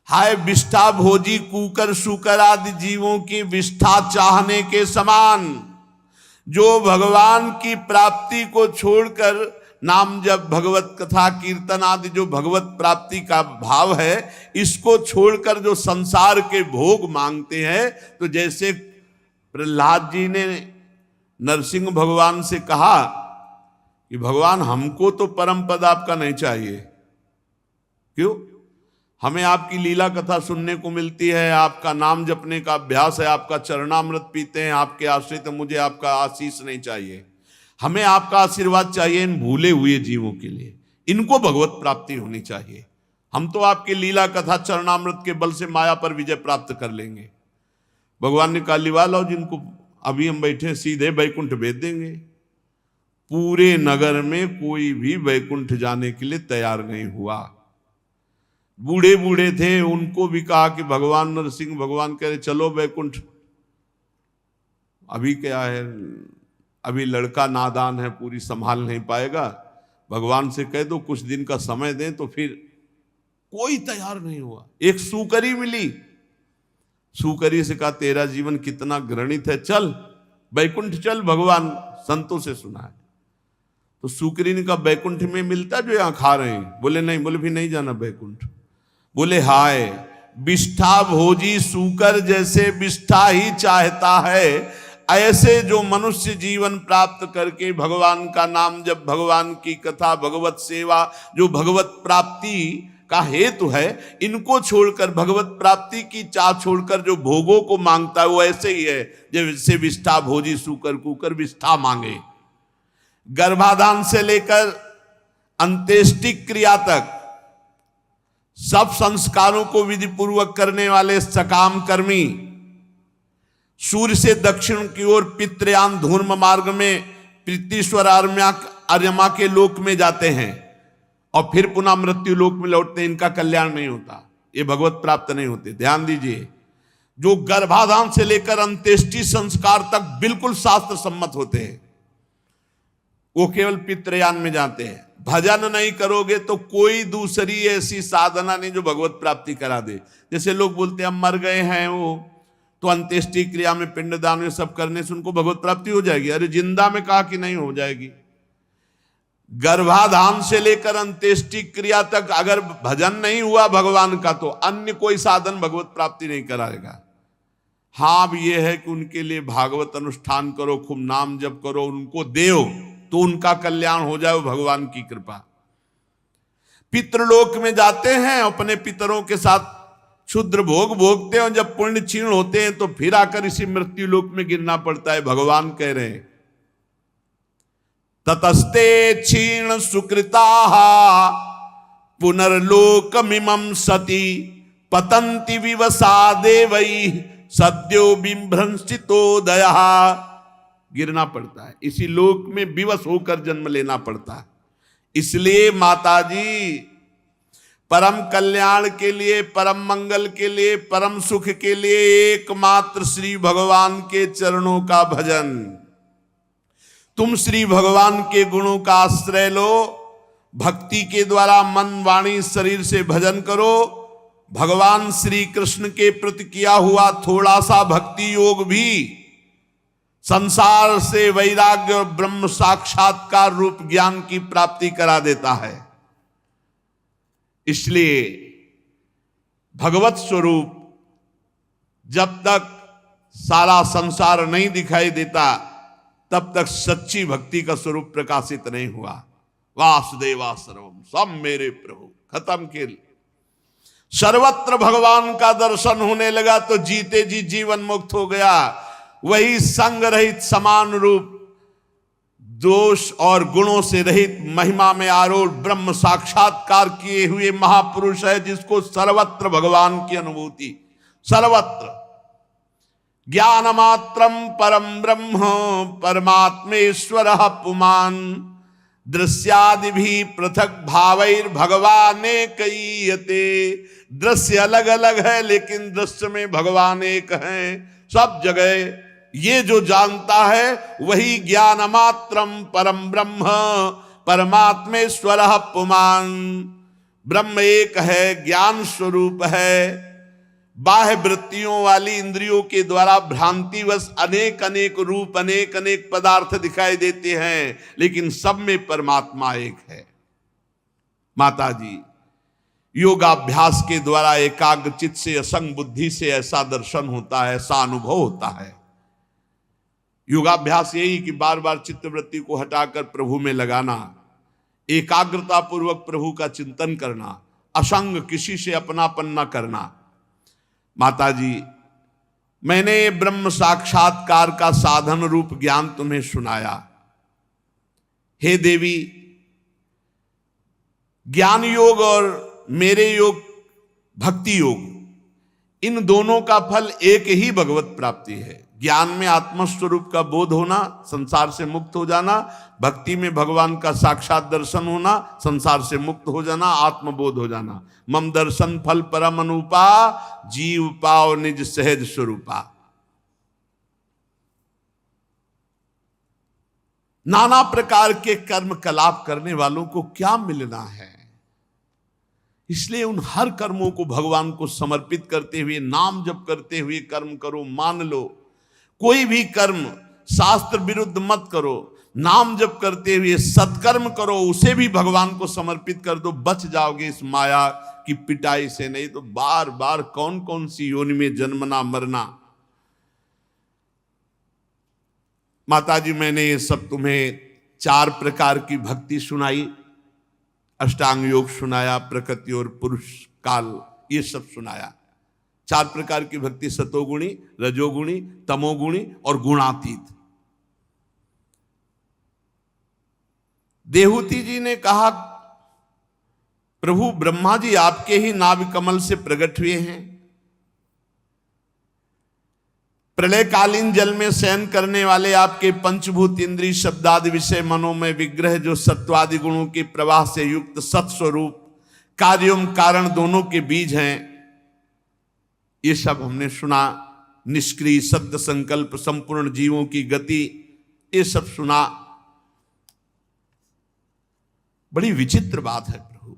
हाय विष्ठा भोजी कुकर शुकर आदि जीवों की विष्ठा चाहने के समान, जो भगवान की प्राप्ति को छोड़कर नाम जब, भगवत कथा, कीर्तन आदि जो भगवत प्राप्ति का भाव है, इसको छोड़कर जो संसार के भोग मांगते हैं, तो जैसे प्रहलाद जी ने नरसिंह भगवान से कहा कि भगवान हमको तो परम पद आपका नहीं चाहिए, क्यों? हमें आपकी लीला कथा सुनने को मिलती है, आपका नाम जपने का अभ्यास है, आपका चरणामृत पीते हैं, आपके आश्रित, मुझे आपका आशीष नहीं चाहिए, हमें आपका आशीर्वाद चाहिए इन भूले हुए जीवों के लिए, इनको भगवत प्राप्ति होनी चाहिए। हम तो आपकी लीला कथा चरणामृत के बल से माया पर विजय प्राप्त कर लेंगे, भगवान ने कहा लिवा लाओ जिनको, अभी हम बैठे सीधे बैकुंठ भेज देंगे। पूरे नगर में कोई भी बैकुंठ जाने के लिए तैयार नहीं हुआ। बूढ़े बूढ़े थे, उनको भी कहा कि भगवान नरसिंह, भगवान कह रहे चलो बैकुंठ। अभी क्या है, अभी लड़का नादान है, पूरी संभाल नहीं पाएगा, भगवान से कह दो कुछ दिन का समय दें। तो फिर कोई तैयार नहीं हुआ। एक सूकरी मिली, सूकरी से कहा तेरा जीवन कितना घृणित है, चल बैकुंठ चल, भगवान संतों से सुना है। तो सूकरी ने कहा बैकुंठ में मिलता जो यहां खा रहे हैं? बोले नहीं। बोले भी नहीं जाना बैकुंठ। बोले हाय विष्ठा भोजी सूकर जैसे विष्ठा ही चाहता है, ऐसे जो मनुष्य जीवन प्राप्त करके भगवान का नाम जब, भगवान की कथा, भगवत सेवा, जो भगवत प्राप्ति का हेतु है, इनको छोड़कर, भगवत प्राप्ति की चाह छोड़कर जो भोगों को मांगता है वो ऐसे ही है जैसे विष्ठा भोजी सूकर कुकर विष्ठा मांगे। गर्भाधान से लेकर अंत्येष्टि क्रिया तक सब संस्कारों को विधि पूर्वक करने वाले सकाम कर्मी सूर्य से दक्षिण की ओर पितृयान धूर्म मार्ग में प्रीतिश्वर आर्यमा के लोक में जाते हैं और फिर पुनः मृत्यु लोक में लौटते हैं। इनका कल्याण नहीं होता, ये भगवत प्राप्त नहीं होते। ध्यान दीजिए, जो गर्भाधान से लेकर अंत्येष्टि संस्कार तक बिल्कुल शास्त्र सम्मत होते हैं, वो केवल पितृयान में जाते हैं। भजन नहीं करोगे तो कोई दूसरी ऐसी साधना नहीं जो भगवत प्राप्ति करा दे। जैसे लोग बोलते हैं हम मर गए हैं, वो तो अंत्येष्टि क्रिया में, पिंडदान में सब करने से उनको भगवत प्राप्ति हो जाएगी। अरे जिंदा में कहा कि नहीं हो जाएगी। गर्भाधान से लेकर अंत्येष्टि क्रिया तक अगर भजन नहीं हुआ भगवान का, तो अन्य कोई साधन भगवत प्राप्ति नहीं कराएगा। हाँ, अब यह है कि उनके लिए भागवत अनुष्ठान करो, खूब नाम जप करो, उनको देव, तो उनका कल्याण हो जाए, भगवान की कृपा। पितृलोक में जाते हैं, अपने पितरों के साथ क्षुद्र भोग भोगते हैं, और जब पुण्य क्षीण होते हैं तो फिर आकर इसी मृत्यु लोक में गिरना पड़ता है। भगवान कह रहे हैं ततस्ते क्षीण सुकृता पुनर्लोकमिमं सति पतंति विवसा देवै सद्यो बिभ्रंसितोदयः। गिरना पड़ता है, इसी लोक में विवश होकर जन्म लेना पड़ता है। इसलिए माताजी परम कल्याण के लिए, परम मंगल के लिए, परम सुख के लिए एकमात्र श्री भगवान के चरणों का भजन। तुम श्री भगवान के गुणों का आश्रय लो, भक्ति के द्वारा मन वाणी शरीर से भजन करो। भगवान श्री कृष्ण के प्रति किया हुआ थोड़ा सा भक्ति योग भी संसार से वैराग्य और ब्रह्म साक्षात्कार रूप ज्ञान की प्राप्ति करा देता है। इसलिए भगवत स्वरूप जब तक सारा संसार नहीं दिखाई देता, तब तक सच्ची भक्ति का स्वरूप प्रकाशित नहीं हुआ। वासुदेवा सर्वम, सब मेरे प्रभु। खत्म के सर्वत्र भगवान का दर्शन होने लगा तो जीते जी जीवन मुक्त हो गया। वही संग रहित समान रूप, दोष और गुणों से रहित, महिमा में आरूढ़ ब्रह्म साक्षात्कार किए हुए महापुरुष है, जिसको सर्वत्र भगवान की अनुभूति, सर्वत्र ज्ञान मात्रम परम ब्रह्म परमात्मेश्वर पुमान दृश्यादि भी पृथक भावैर भगवाने कईयते। दृश्य अलग अलग है लेकिन दृश्य में भगवान एक है सब जगह। ये जो जानता है वही ज्ञान मात्रम परम ब्रह्म परमात्मेश्वर पुमान। ब्रह्म एक है, ज्ञान स्वरूप है। बाह्य वृत्तियों वाली इंद्रियों के द्वारा भ्रांतिवश अनेक अनेक रूप, अनेक अनेक पदार्थ दिखाई देते हैं, लेकिन सब में परमात्मा एक है। माता जी, योगाभ्यास के द्वारा एकाग्र चित्त से, असंग बुद्धि से ऐसा दर्शन होता है, ऐसा अनुभव होता है। योगाभ्यास यही कि बार बार चित्तवृत्ति को हटाकर प्रभु में लगाना, एकाग्रता पूर्वक प्रभु का चिंतन करना, असंग, किसी से अपनापन न करना। माता जी, मैंने ब्रह्म साक्षात्कार का साधन रूप ज्ञान तुम्हें सुनाया। हे देवी, ज्ञान योग और मेरे योग, भक्ति योग, इन दोनों का फल एक ही भगवत प्राप्ति है। ज्ञान में आत्मस्वरूप का बोध होना, संसार से मुक्त हो जाना, भक्ति में भगवान का साक्षात दर्शन होना, संसार से मुक्त हो जाना, आत्मबोध हो जाना। मम दर्शन फल परम अनुपा, जीव पाओ निज सहज स्वरूपा। नाना प्रकार के कर्म कलाप करने वालों को क्या मिलना है? इसलिए उन हर कर्मों को भगवान को समर्पित करते हुए, नाम जप करते हुए कर्म करो। मान लो कोई भी कर्म शास्त्र विरुद्ध मत करो, नाम जप करते हुए सत्कर्म करो, उसे भी भगवान को समर्पित कर दो, बच जाओगे इस माया की पिटाई से। नहीं तो बार बार कौन कौन सी योनि में जन्मना मरना। माताजी, मैंने ये सब तुम्हें 4 प्रकार की भक्ति सुनाई, अष्टांग योग सुनाया, प्रकृति और पुरुष काल ये सब सुनाया। 4 प्रकार की भक्ति, सतोगुणी, रजोगुणी, तमोगुणी और गुणातीत। देहूती जी ने कहा, प्रभु ब्रह्मा जी आपके ही नाभि कमल से प्रकट हुए हैं। प्रलयकालीन जल में शयन करने वाले आपके पंचभूत इंद्रिय शब्दादि विषय मनोमय विग्रह जो सत्वादि गुणों के प्रवाह से युक्त सत्स्वरूप कार्यों कारण दोनों के बीज हैं, ये सब हमने सुना। निष्क्रिय सत्य संकल्प संपूर्ण जीवों की गति, ये सब सुना। बड़ी विचित्र बात है प्रभु,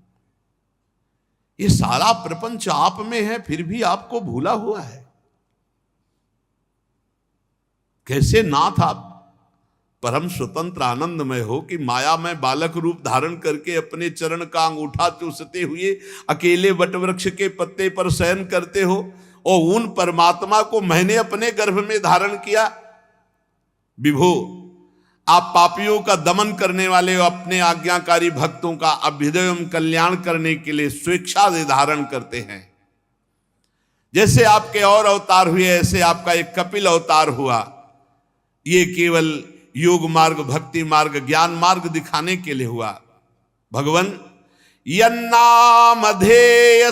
ये सारा प्रपंच आप में है, फिर भी आपको भूला हुआ है। कैसे नाथ आप परम स्वतंत्र आनंदमय हो कि माया में बालक रूप धारण करके अपने चरण का अंगूठा चूसते हुए अकेले वटवृक्ष के पत्ते पर शयन करते हो, और उन परमात्मा को मैंने अपने गर्भ में धारण किया। विभो, आप पापियों का दमन करने वाले हो, अपने आज्ञाकारी भक्तों का अभ्युदय एवं कल्याण करने के लिए स्वेच्छा से धारण करते हैं। जैसे आपके और अवतार हुए, ऐसे आपका एक कपिल अवतार हुआ। ये केवल योग मार्ग, भक्ति मार्ग, ज्ञान मार्ग दिखाने के लिए हुआ। भगवान, यन्नामधेय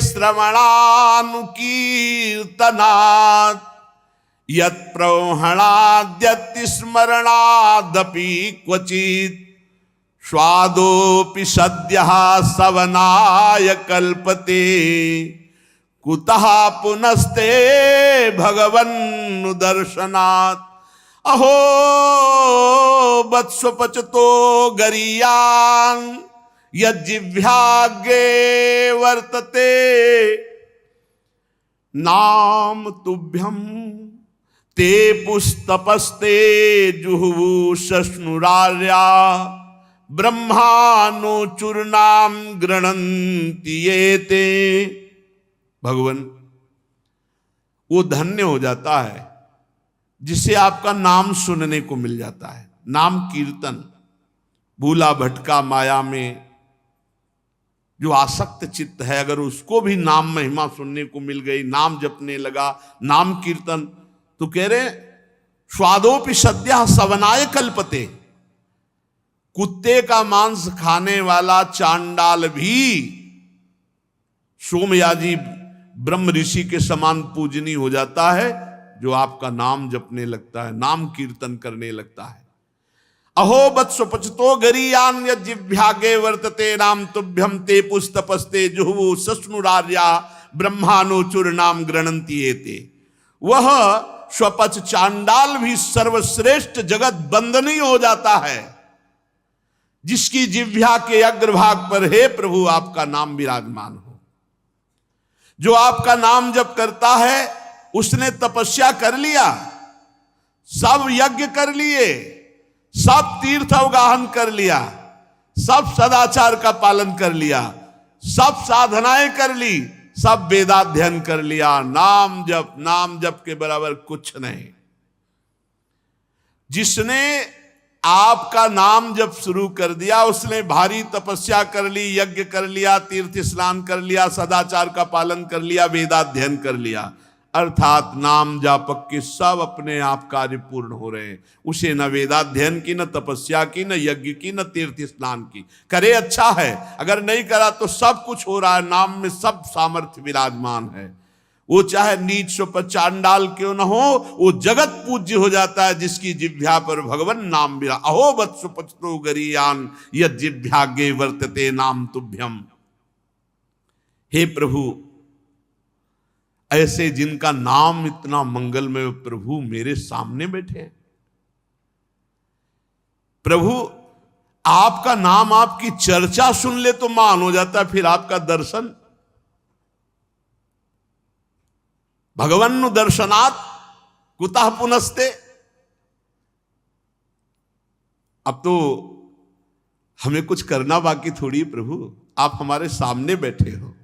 श्रवणानुकीर्तनात् यत्प्रवहणाद्यति स्मरणादपि क्वचित् स्वादोपि सद्यः सवनाय कल्पते कुतः पुनस्ते भगवन् दर्शनात्। अहो वत्सपचतो गरीयान् यज्जिह्वाग्रे वर्तते नाम तुभ्यं ते पुस्तपस्ते जुहुवु शश्नुरार्या ब्रह्मानो चूर्णाम गृणन्ति ये ते। भगवान, वो धन्य हो जाता है जिसे आपका नाम सुनने को मिल जाता है। नाम कीर्तन, भूला भटका माया में जो आसक्त चित्त है, अगर उसको भी नाम महिमा सुनने को मिल गई, नाम जपने लगा, नाम कीर्तन, तो कह रहे स्वादोपि सद्यः सवनाय कल्पते। कुत्ते का मांस खाने वाला चांडाल भी सोमयाजी ब्रह्म ऋषि के समान पूजनीय हो जाता है जो आपका नाम जपने लगता है, नाम कीर्तन करने लगता है। अहो वत्सपचतो गरीयान् यज्जिह्वाग्रे वर्तते नाम तुभ्यं ते पुस्तपस्ते जुहुवु शश्नुरार्या ब्रह्मानो चूर्णाम गृणन्ति एते। वह स्वपच चांडाल भी सर्वश्रेष्ठ जगत बंदनीय हो जाता है जिसकी जिह्वा के अग्रभाग पर हे प्रभु आपका नाम विराजमान हो। जो आपका नाम जप करता है उसने तपस्या कर लिया, सब यज्ञ कर लिए, सब तीर्थ अवगाहन कर लिया, सब सदाचार का पालन कर लिया, सब साधनाएं कर ली, सब वेदाध्ययन कर लिया। नाम जप के बराबर कुछ नहीं। जिसने आपका नाम जप शुरू कर दिया उसने भारी तपस्या कर ली, यज्ञ कर लिया, तीर्थ स्नान कर लिया, सदाचार का पालन कर लिया, वेदाध्ययन कर लिया। अर्थात नाम जापक के सब अपने आप कार्य पूर्ण हो रहे हैं। उसे न वेदाध्ययन की, न तपस्या की, न यज्ञ की, न तीर्थ स्नान की। करे अच्छा है, अगर नहीं करा तो सब कुछ हो रहा है, नाम में सब सामर्थ्य विराजमान है। वो चाहे नीच स्वप चांडाल क्यों न हो, वो जगत पूज्य हो जाता है जिसकी जिह्वा पर भगवान नाम बिरा। अहो वत्सु पचतो गरीयान यद जिह्वाग्ये वर्तते नाम तुभ्यम। हे प्रभु, ऐसे जिनका नाम इतना मंगलमय, प्रभु मेरे सामने बैठे हैं। प्रभु आपका नाम, आपकी चर्चा सुन ले तो मान हो जाता है, फिर आपका दर्शन। भगवन्नु दर्शनात् कुतः पुनस्ते। अब तो हमें कुछ करना बाकी थोड़ी प्रभु, आप हमारे सामने बैठे हो।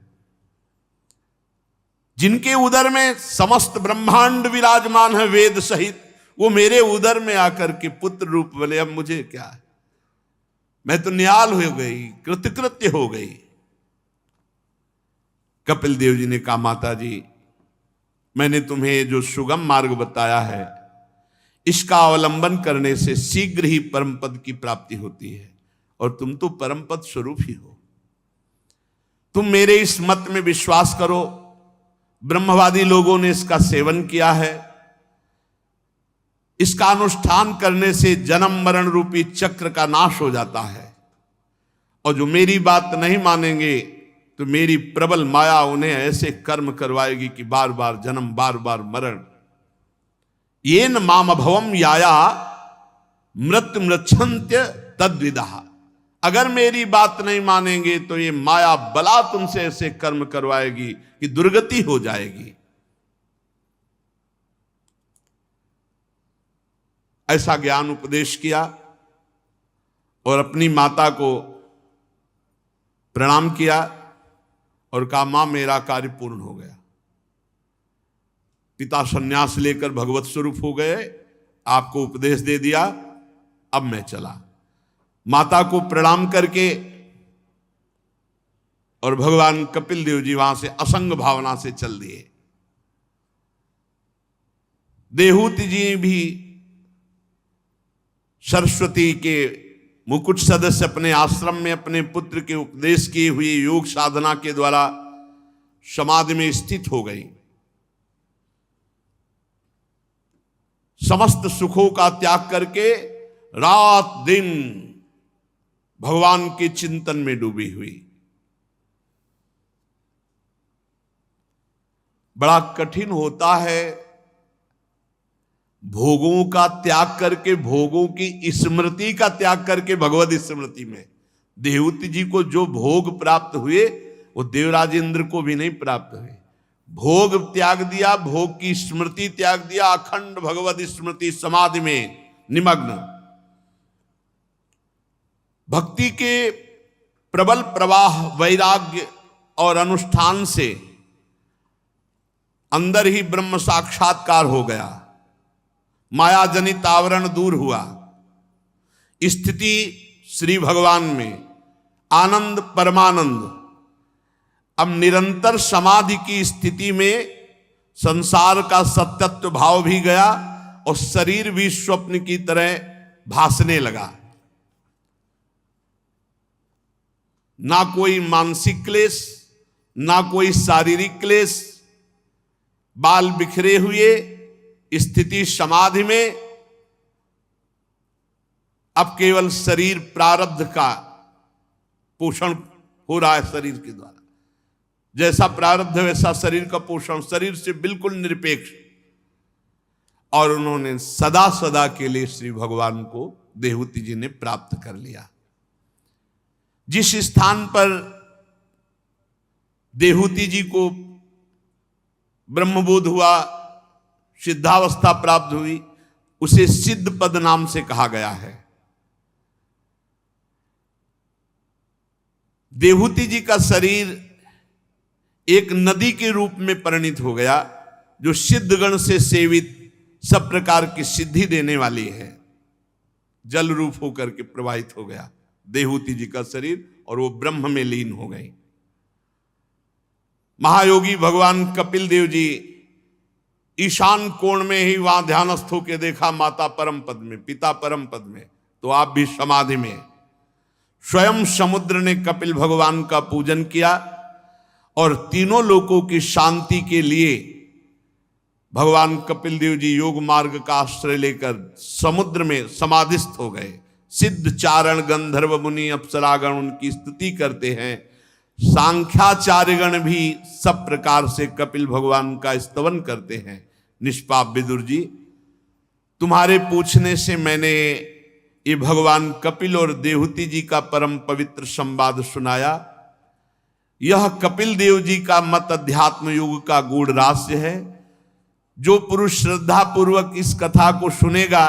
जिनके उदर में समस्त ब्रह्मांड विराजमान है वेद सहित, वो मेरे उदर में आकर के पुत्र रूप बने। अब मुझे क्या है, मैं तो निहाल हो गई, कृतकृत्य हो गई। कपिल देव जी ने कहा, माता जी मैंने तुम्हें जो सुगम मार्ग बताया है, इसका अवलंबन करने से शीघ्र ही परम पद की प्राप्ति होती है, और तुम तो परम पद स्वरूप ही हो। तुम मेरे इस मत में विश्वास करो। ब्रह्मवादी लोगों ने इसका सेवन किया है। इसका अनुष्ठान करने से जन्म मरण रूपी चक्र का नाश हो जाता है, और जो मेरी बात नहीं मानेंगे तो मेरी प्रबल माया उन्हें ऐसे कर्म करवाएगी कि बार बार जन्म, बार बार मरण। ये न माम भवम याया मृत्यु मृच्छन्त्य तद्विदा। अगर मेरी बात नहीं मानेंगे तो ये माया बला तुमसे ऐसे कर्म करवाएगी कि दुर्गति हो जाएगी। ऐसा ज्ञान उपदेश किया और अपनी माता को प्रणाम किया और कहा, मां मेरा कार्य पूर्ण हो गया। पिता सन्यास लेकर भगवत स्वरूप हो गए, आपको उपदेश दे दिया, अब मैं चला। माता को प्रणाम करके और भगवान कपिल देव जी वहां से असंग भावना से चल दिए। देहूति जी भी सरस्वती के मुकुट सदस्य अपने आश्रम में अपने पुत्र के उपदेश किए हुए योग साधना के द्वारा समाधि में स्थित हो गई। समस्त सुखों का त्याग करके रात दिन भगवान के चिंतन में डूबी हुई। बड़ा कठिन होता है भोगों का त्याग करके, भोगों की स्मृति का त्याग करके भगवत स्मृति में। देहूति जी को जो भोग प्राप्त हुए वो देवराज इंद्र को भी नहीं प्राप्त हुए। भोग त्याग दिया, भोग की स्मृति त्याग दिया, अखंड भगवत स्मृति समाधि में निमग्न। भक्ति के प्रबल प्रवाह, वैराग्य और अनुष्ठान से अंदर ही ब्रह्म साक्षात्कार हो गया। माया जनित आवरण दूर हुआ। स्थिति श्री भगवान में, आनंद परमानंद। अब निरंतर समाधि की स्थिति में संसार का सत्यत्व भाव भी गया और शरीर भी स्वप्न की तरह भासने लगा। ना कोई मानसिक क्लेश, ना कोई शारीरिक क्लेश। बाल बिखरे हुए स्थिति समाधि में, अब केवल शरीर प्रारब्ध का पोषण हो रहा है शरीर के द्वारा। जैसा प्रारब्ध है वैसा शरीर का पोषण, शरीर से बिल्कुल निरपेक्ष। और उन्होंने सदा सदा के लिए श्री भगवान को देहूति जी ने प्राप्त कर लिया। जिस स्थान पर देहूति जी को ब्रह्मबोध हुआ, सिद्धावस्था प्राप्त हुई, उसे सिद्ध पद नाम से कहा गया है। देहूति जी का शरीर एक नदी के रूप में परिणित हो गया, जो सिद्धगण से सेवित सब प्रकार की सिद्धि देने वाली है। जल रूप होकर के प्रवाहित हो गया देहूति जी का शरीर, और वो ब्रह्म में लीन हो गई। महायोगी भगवान कपिल देव जी ईशान कोण में ही वहां ध्यानस्थ होकर देखा, माता परम पद में, पिता परम पद में, तो आप भी समाधि में। स्वयं समुद्र ने कपिल भगवान का पूजन किया और तीनों लोकों की शांति के लिए भगवान कपिल देव जी योग मार्ग का आश्रय लेकर समुद्र में समाधिस्थ हो गए। सिद्ध चारण गंधर्व मुनि अप्सरागण उनकी स्तुति करते हैं। सांख्याचार्यगण भी सब प्रकार से कपिल भगवान का स्तवन करते हैं। निष्पाप विदुर जी, तुम्हारे पूछने से मैंने ये भगवान कपिल और देवहूति जी का परम पवित्र संवाद सुनाया। यह कपिल देव जी का मत अध्यात्म युग का गूढ़ रहस्य है। जो पुरुष श्रद्धा पूर्वक इस कथा को सुनेगा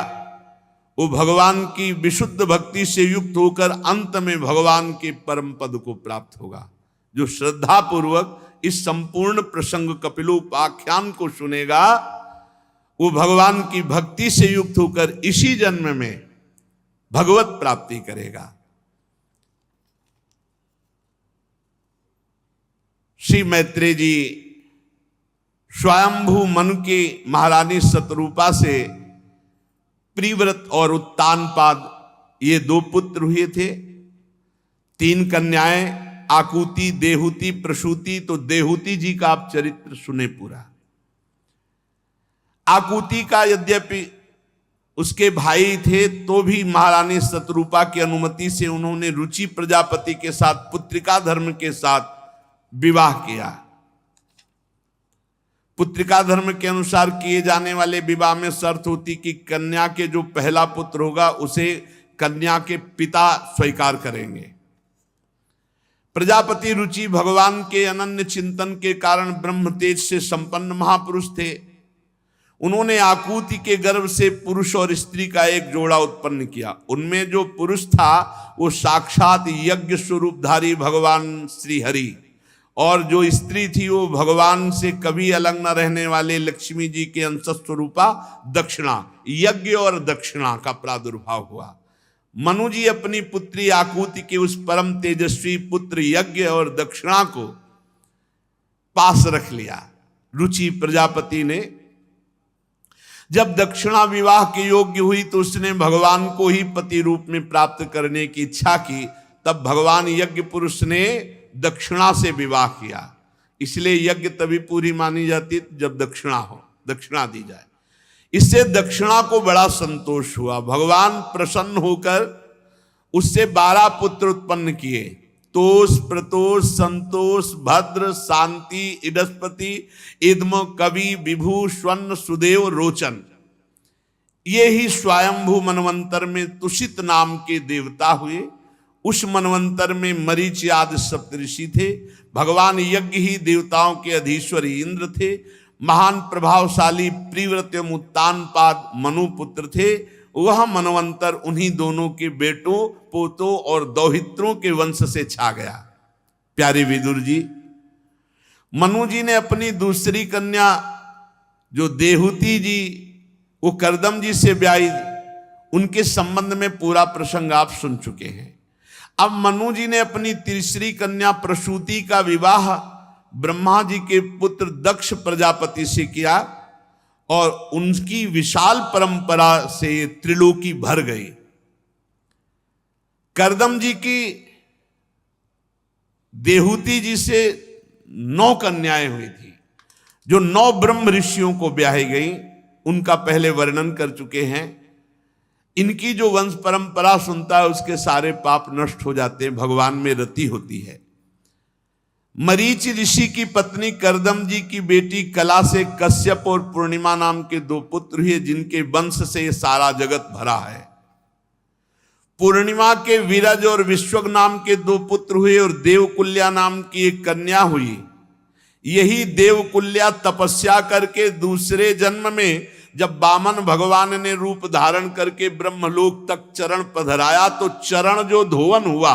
वो भगवान की विशुद्ध भक्ति से युक्त होकर अंत में भगवान के परम पद को प्राप्त होगा। जो श्रद्धा पूर्वक इस संपूर्ण प्रसंग कपिलोपाख्यान को सुनेगा वो भगवान की भक्ति से युक्त होकर इसी जन्म में भगवत प्राप्ति करेगा। श्री मैत्रेय जी स्वयंभू मनु की महारानी शतरूपा से प्रिव्रत और उत्तानपाद ये दो पुत्र हुए थे। 3 कन्याएं आकुति, देहूति, प्रसूति। तो देहूति जी का आप चरित्र सुने पूरा। आकुति का यद्यपि उसके भाई थे तो भी महारानी शतरूपा की अनुमति से उन्होंने रुचि प्रजापति के साथ पुत्रिका धर्म के साथ विवाह किया। पुत्रिका धर्म के अनुसार किए जाने वाले विवाह में शर्त होती कि कन्या के जो पहला पुत्र होगा उसे कन्या के पिता स्वीकार करेंगे। प्रजापति रुचि भगवान के अनन्य चिंतन के कारण ब्रह्म तेज से संपन्न महापुरुष थे। उन्होंने आकुति के गर्भ से पुरुष और स्त्री का एक जोड़ा उत्पन्न किया। उनमें जो पुरुष था वो साक्षात यज्ञ स्वरूपधारी भगवान श्री हरि, और जो स्त्री थी वो भगवान से कभी अलग न रहने वाले लक्ष्मी जी के अंश स्वरूपा दक्षिणा। यज्ञ और दक्षिणा का प्रादुर्भाव हुआ। मनु जी अपनी पुत्री आकुति के उस परम तेजस्वी पुत्र यज्ञ और दक्षिणा को पास रख लिया। रुचि प्रजापति ने जब दक्षिणा विवाह के योग्य हुई तो उसने भगवान को ही पति रूप में प्राप्त करने की इच्छा की। तब भगवान यज्ञ पुरुष ने दक्षिणा से विवाह किया। इसलिए यज्ञ तभी पूरी मानी जाती है जब दक्षिणा हो, दक्षिणा दी जाए। इससे दक्षिणा को बड़ा संतोष हुआ। भगवान प्रसन्न होकर उससे 12 पुत्र उत्पन्न किए। तोष, प्रतोष, संतोष, भद्र, शांति, इडस्पति, इद्म, कवि, विभु, स्वर्ण, सुदेव, रोचन। ये ही स्वयंभू मनवंतर में तुषित नाम के देवता हुए। उस मनवंतर में मरीचि आदि सप्तऋषि थे। भगवान यज्ञ ही देवताओं के अधीश्वर इंद्र थे। महान प्रभावशाली प्रिव्रत एवं उत्तानपाद मनु पुत्र थे। वह मनवंतर उन्हीं दोनों के बेटों, पोतों और दौहित्रों के वंश से छा गया। प्यारे विदुर जी, मनु जी ने अपनी दूसरी कन्या जो देहूति जी वो करदम जी से ब्याही, उनके संबंध में पूरा प्रसंग आप सुन चुके हैं। अब मनु जी ने अपनी तीसरी कन्या प्रसूति का विवाह ब्रह्मा जी के पुत्र दक्ष प्रजापति से किया और उनकी विशाल परंपरा से त्रिलोकी भर गई। करदम जी की देहूति जी से 9 कन्याएं हुई थी जो 9 ब्रह्म ऋषियों को ब्याही गई। उनका पहले वर्णन कर चुके हैं। इनकी जो वंश परंपरा सुनता है उसके सारे पाप नष्ट हो जाते हैं, भगवान में रति होती है। मरीच ऋषि की पत्नी करदम जी की बेटी कला से कश्यप और पूर्णिमा नाम के 2 पुत्र हुए, जिनके वंश से ये सारा जगत भरा है। पूर्णिमा के विरज और विश्वक नाम के 2 पुत्र हुए और देवकुल्या नाम की एक कन्या हुई। यही देवकुल्या तपस्या करके दूसरे जन्म में जब वामन भगवान ने रूप धारण करके ब्रह्मलोक तक चरण पधराया तो चरण जो धोवन हुआ,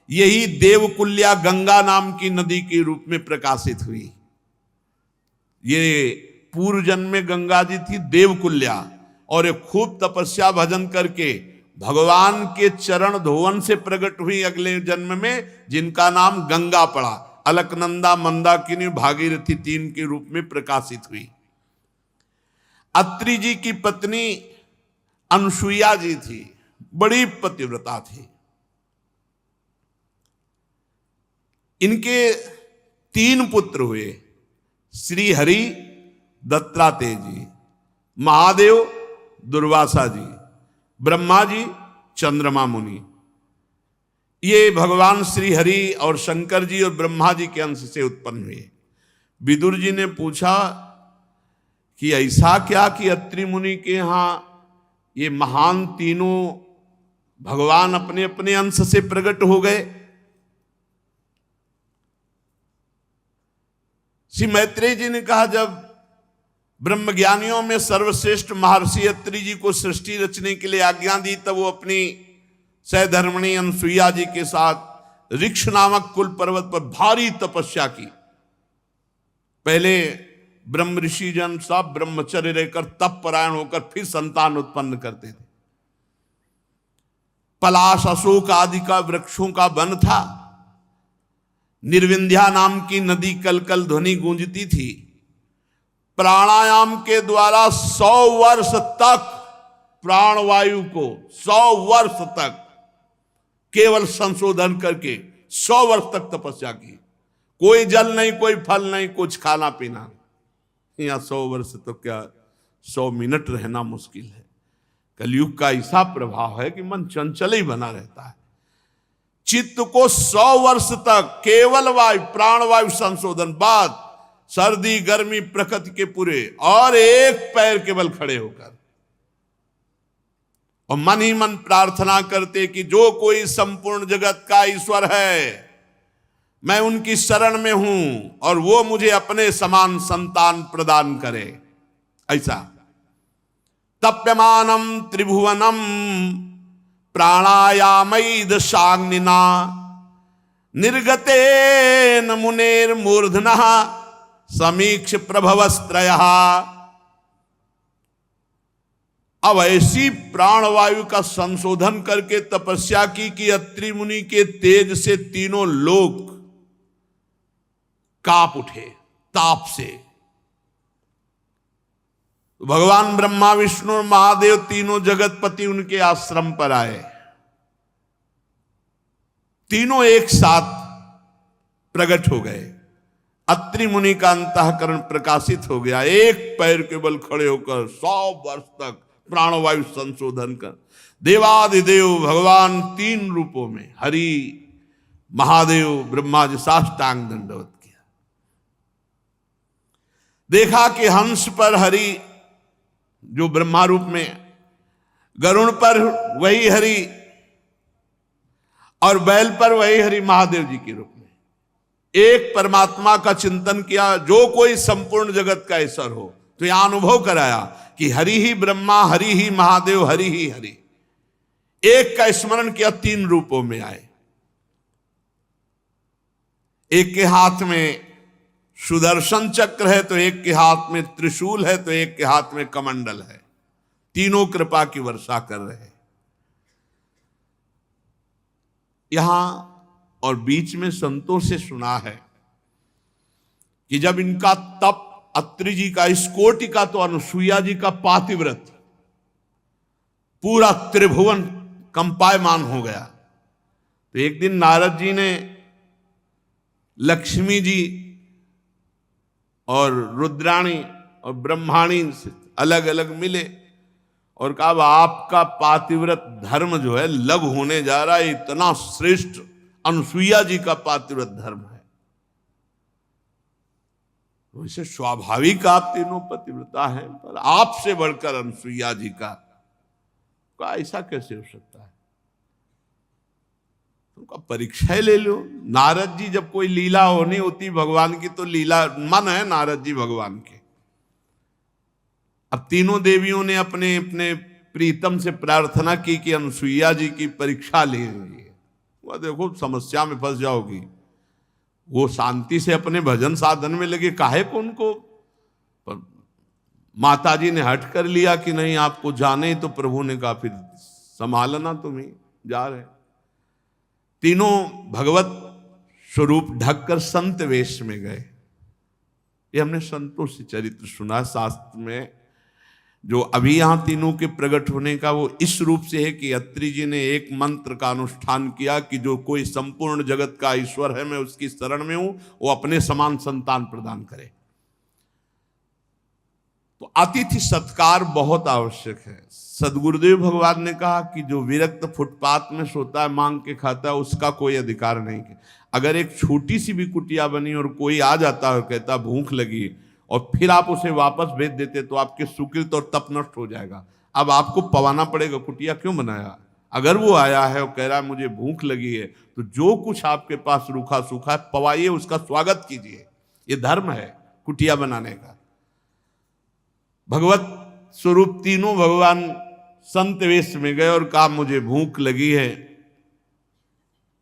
यही देवकुल्या गंगा नाम की नदी के रूप में प्रकाशित हुई। ये पूर्व जन्म में गंगा जी थी देवकुल्या, और एक खूब तपस्या भजन करके भगवान के चरण धोवन से प्रकट हुई अगले जन्म में, जिनका नाम गंगा पड़ा। अलकनंदा, मंदाकिनी, भागीरथी 3 के रूप में प्रकाशित हुई। अत्रि जी की पत्नी अनसुईया जी थी, बड़ी पतिव्रता थी। इनके 3 पुत्र हुए, श्री हरि दत्तात्रेय जी, महादेव दुर्वासा जी, ब्रह्मा जी चंद्रमा मुनि। ये भगवान श्री हरि और शंकर जी और ब्रह्मा जी के अंश से उत्पन्न हुए। विदुर जी ने पूछा कि ऐसा क्या कि अत्रि मुनि के यहां ये महान तीनों भगवान अपने अपने अंश से प्रकट हो गए। श्री मैत्रेय जी ने कहा, जब ब्रह्मज्ञानियों में सर्वश्रेष्ठ महर्षि अत्रि जी को सृष्टि रचने के लिए आज्ञा दी, तब वो अपनी सहधर्मिणी अनसुईया जी के साथ ऋक्ष नामक कुल पर्वत पर भारी तपस्या की। पहले ब्रह्म ऋषि जन सब ब्रह्मचर्य रहकर तप परायण होकर फिर संतान उत्पन्न करते थे। पलाश अशोक आदि का वृक्षों का वन था। निर्विंध्या नाम की नदी कल कल ध्वनि गूंजती थी। प्राणायाम के द्वारा 100 वर्ष तक प्राणवायु को 100 वर्ष तक केवल संशोधन करके 100 वर्ष तक तपस्या की। कोई जल नहीं, कोई फल नहीं, कुछ खाना पीना। यहाँ 100 वर्ष तो क्या 100 मिनट रहना मुश्किल है। कलयुग का ऐसा प्रभाव है कि मन चंचल ही बना रहता है। चित्त को 100 वर्ष तक केवल वायु प्राणवायु संशोधन, बाद सर्दी गर्मी प्रकृति के पूरे, और एक पैर केवल खड़े होकर, और मन ही मन प्रार्थना करते कि जो कोई संपूर्ण जगत का ईश्वर है, मैं उनकी शरण में हूं और वो मुझे अपने समान संतान प्रदान करे। ऐसा तप्यमानम त्रिभुवनम प्राणायामैद शाग्निना निर्गतेन मुनेर मूर्धनः समीक्ष प्रभवस्त्रयः। अब ऐसी प्राणवायु का संशोधन करके तपस्या की कि अत्रि मुनि के तेज से तीनों लोक कांप उठे ताप से। भगवान ब्रह्मा विष्णु और महादेव तीनों जगतपति उनके आश्रम पर आए। तीनों एक साथ प्रकट हो गए। अत्रि मुनि का अंतःकरण प्रकाशित हो गया। एक पैर के बल खड़े होकर 100 वर्ष तक प्राणवायु संशोधन कर देवादिदेव भगवान 3 रूपों में हरि महादेव ब्रह्मा जी साष्टांग दंडवत किया। देखा कि हंस पर हरि जो ब्रह्मा रूप में, गरुण पर वही हरि और बैल पर वही हरि महादेव जी के रूप में एक परमात्मा का चिंतन किया, जो कोई संपूर्ण जगत का ईश्वर हो। तो यहां अनुभव कराया कि हरि ही ब्रह्मा, हरि ही महादेव, हरि ही हरि। एक का स्मरण किया, 3 रूपों में आए। एक के हाथ में सुदर्शन चक्र है, तो एक के हाथ में त्रिशूल है, तो एक के हाथ में कमंडल है। तीनों कृपा की वर्षा कर रहे हैं। यहां और बीच में संतों से सुना है कि जब इनका तप, अत्रि जी का इस कोटि का, तो अनुसुईया जी का पातिव्रत, पूरा त्रिभुवन कंपायमान हो गया। तो एक दिन नारद जी ने लक्ष्मी जी और रुद्राणी और ब्रह्माणी से अलग अलग मिले और कहा, आपका पातिव्रत धर्म जो है लग होने जा रहा है। इतना श्रेष्ठ अनुसुईया जी का पातिव्रत धर्म है। वैसे स्वाभाविक आप तीनों पतिव्रता हैं, पर आपसे बढ़कर अनुसुईया जी का ऐसा कैसे हो सकता है? उनका परीक्षा ले लो। नारद जी, जब कोई लीला होनी होती भगवान की, तो लीला मन है नारद जी भगवान के। अब तीनों देवियों ने अपने अपने प्रीतम से प्रार्थना की कि अनुसुईया जी की परीक्षा लेंगे। वह देखो समस्या में फंस जाओगी। वो शांति से अपने भजन साधन में लगे, काहे को उनको? पर माता जी ने हट कर लिया कि नहीं, आपको जाने ही। तो प्रभु ने कहा, फिर संभालना, तुम्हें जा रहे। तीनों भगवत स्वरूप ढककर संत वेश में गए। ये हमने संतों से चरित्र सुना शास्त्र में। जो अभी यहाँ तीनों के प्रकट होने का वो इस रूप से है कि अत्रि जी ने एक मंत्र का अनुष्ठान किया कि जो कोई संपूर्ण जगत का ईश्वर है मैं उसकी शरण में हूं, वो अपने समान संतान प्रदान करे। तो अतिथि सत्कार बहुत आवश्यक है। सदगुरुदेव भगवान ने कहा कि जो विरक्त फुटपाथ में सोता है, मांग के खाता है, उसका कोई अधिकार नहीं है। अगर एक छोटी सी भी कुटिया बनी और कोई आ जाता है और कहता भूख लगी और फिर आप उसे वापस भेज देते तो आपके सुकृत और तप नष्ट हो जाएगा। अब आपको पवाना पड़ेगा, कुटिया क्यों बनाया। अगर वो आया है और कह रहा है मुझे भूख लगी है, तो जो कुछ आपके पास रूखा सूखा है पवाइए, उसका स्वागत कीजिए। ये धर्म है कुटिया बनाने का। भगवत स्वरूप तीनों भगवान संत वेश में गए और कहा मुझे भूख लगी है,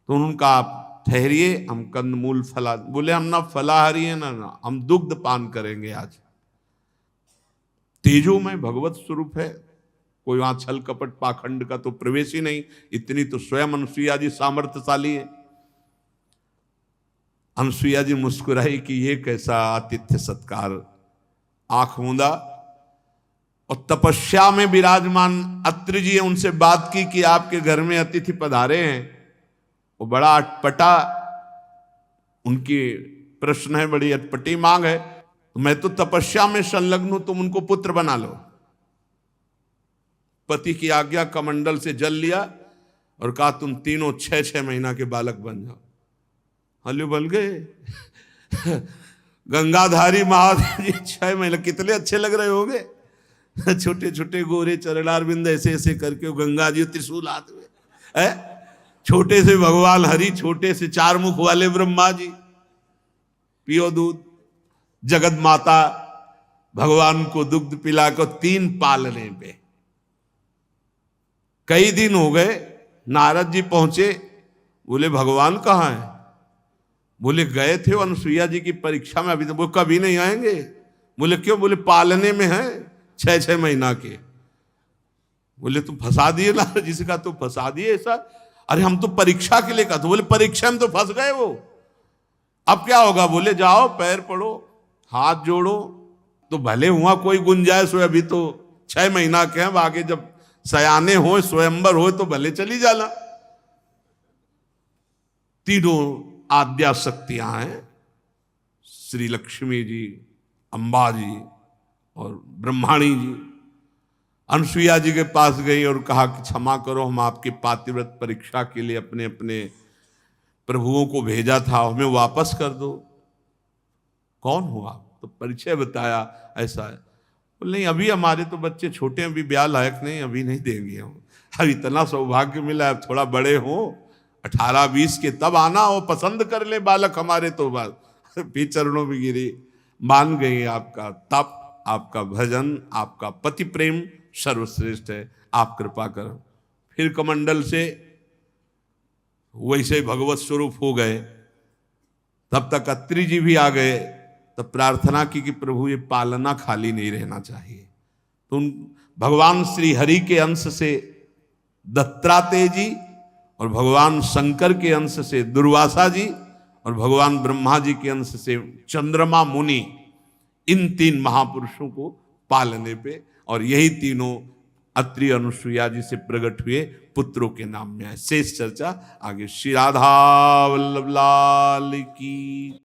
तो उनका आप ठहरिए, हम कंदमूल फला, बोले हम ना फलाहारी है ना हम दुग्ध पान करेंगे आज। तेजो में भगवत स्वरूप है, कोई वहां छल कपट पाखंड का तो प्रवेश ही नहीं। इतनी तो स्वयं अनुसुईया जी सामर्थ्यशाली है। अनुसुईया जी मुस्कुराई कि ये कैसा आतिथ्य सत्कार। आंख मूंदा और तपस्या में विराजमान अत्रि जी उनसे बात की कि आपके घर में अतिथि पधारे हैं। वो बड़ा अटपटा उनकी प्रश्न है, बड़ी अटपटी मांग है। तो मैं तो तपस्या में संलग्न हूं, तुम उनको पुत्र बना लो। पति की आज्ञा कमंडल से जल लिया और कहा तुम तीनों 6-6 महीना के बालक बन जाओ। हल्लू बन गए। गंगाधारी महादेव जी 6 महीने कितने अच्छे लग रहे होंगे। छोटे छोटे गोरे चरणारविंद ऐसे ऐसे करके गंगा जी त्रिशूल हाथ में है। छोटे से भगवान हरि, छोटे से 4 मुख वाले ब्रह्मा जी, पियो दूध। जगत माता भगवान को दुग्ध पिलाकर 3 पालने पे कई दिन हो गए। नारद जी पहुंचे, बोले भगवान कहाँ है। बोले गए थे अनुसुईया जी की परीक्षा में, अभी तो वो कभी नहीं आएंगे। बोले क्यों। बोले पालने में है 6-6 महीना के। बोले तुम फंसा दिए नारद जी से, कहा तुम फंसा दिए ऐसा। अरे हम तो परीक्षा के लिए कहा। तो बोले परीक्षा में तो फंस गए वो, अब क्या होगा। बोले जाओ पैर पड़ो, हाथ जोड़ो, तो भले हुआ कोई गुंजाइश हो। अभी तो 6 महीना के हैं, आगे जब सयाने हो स्वयंवर हो तो भले चली जाना। तीनों आद्या शक्तियां हैं, श्री लक्ष्मी जी, अंबा जी और ब्रह्माणी जी। अनुसुईया जी के पास गई और कहा कि क्षमा करो, हम आपके पातिव्रत परीक्षा के लिए अपने अपने प्रभुओं को भेजा था, हमें वापस कर दो। कौन हो आप। तो परिचय बताया, ऐसा है। बोले नहीं अभी हमारे तो बच्चे छोटे हैं, अभी ब्याह लायक नहीं, अभी नहीं देंगे हम। अब इतना सौभाग्य मिला, अब थोड़ा बड़े हो 18-20 के तब आना, हो पसंद कर ले बालक हमारे। तो बात फिर चरणों में गिरी, मान गई आपका तप, आपका भजन, आपका पति प्रेम सर्वश्रेष्ठ है, आप कृपा करो। फिर कमंडल से वैसे भगवत स्वरूप हो गए। तब तक अत्रि जी भी आ गए। तब प्रार्थना की कि प्रभु ये पालना खाली नहीं रहना चाहिए। तो उन भगवान श्री हरि के अंश से दत्तात्रेय जी और भगवान शंकर के अंश से दुर्वासा जी और भगवान ब्रह्मा जी के अंश से चंद्रमा मुनि, इन 3 महापुरुषों को पालने पे, और यही तीनों अत्रि अनुसुईया जी से प्रकट हुए पुत्रों के नाम में है। शेष चर्चा आगे। श्री राधा वल्लभ लाल की।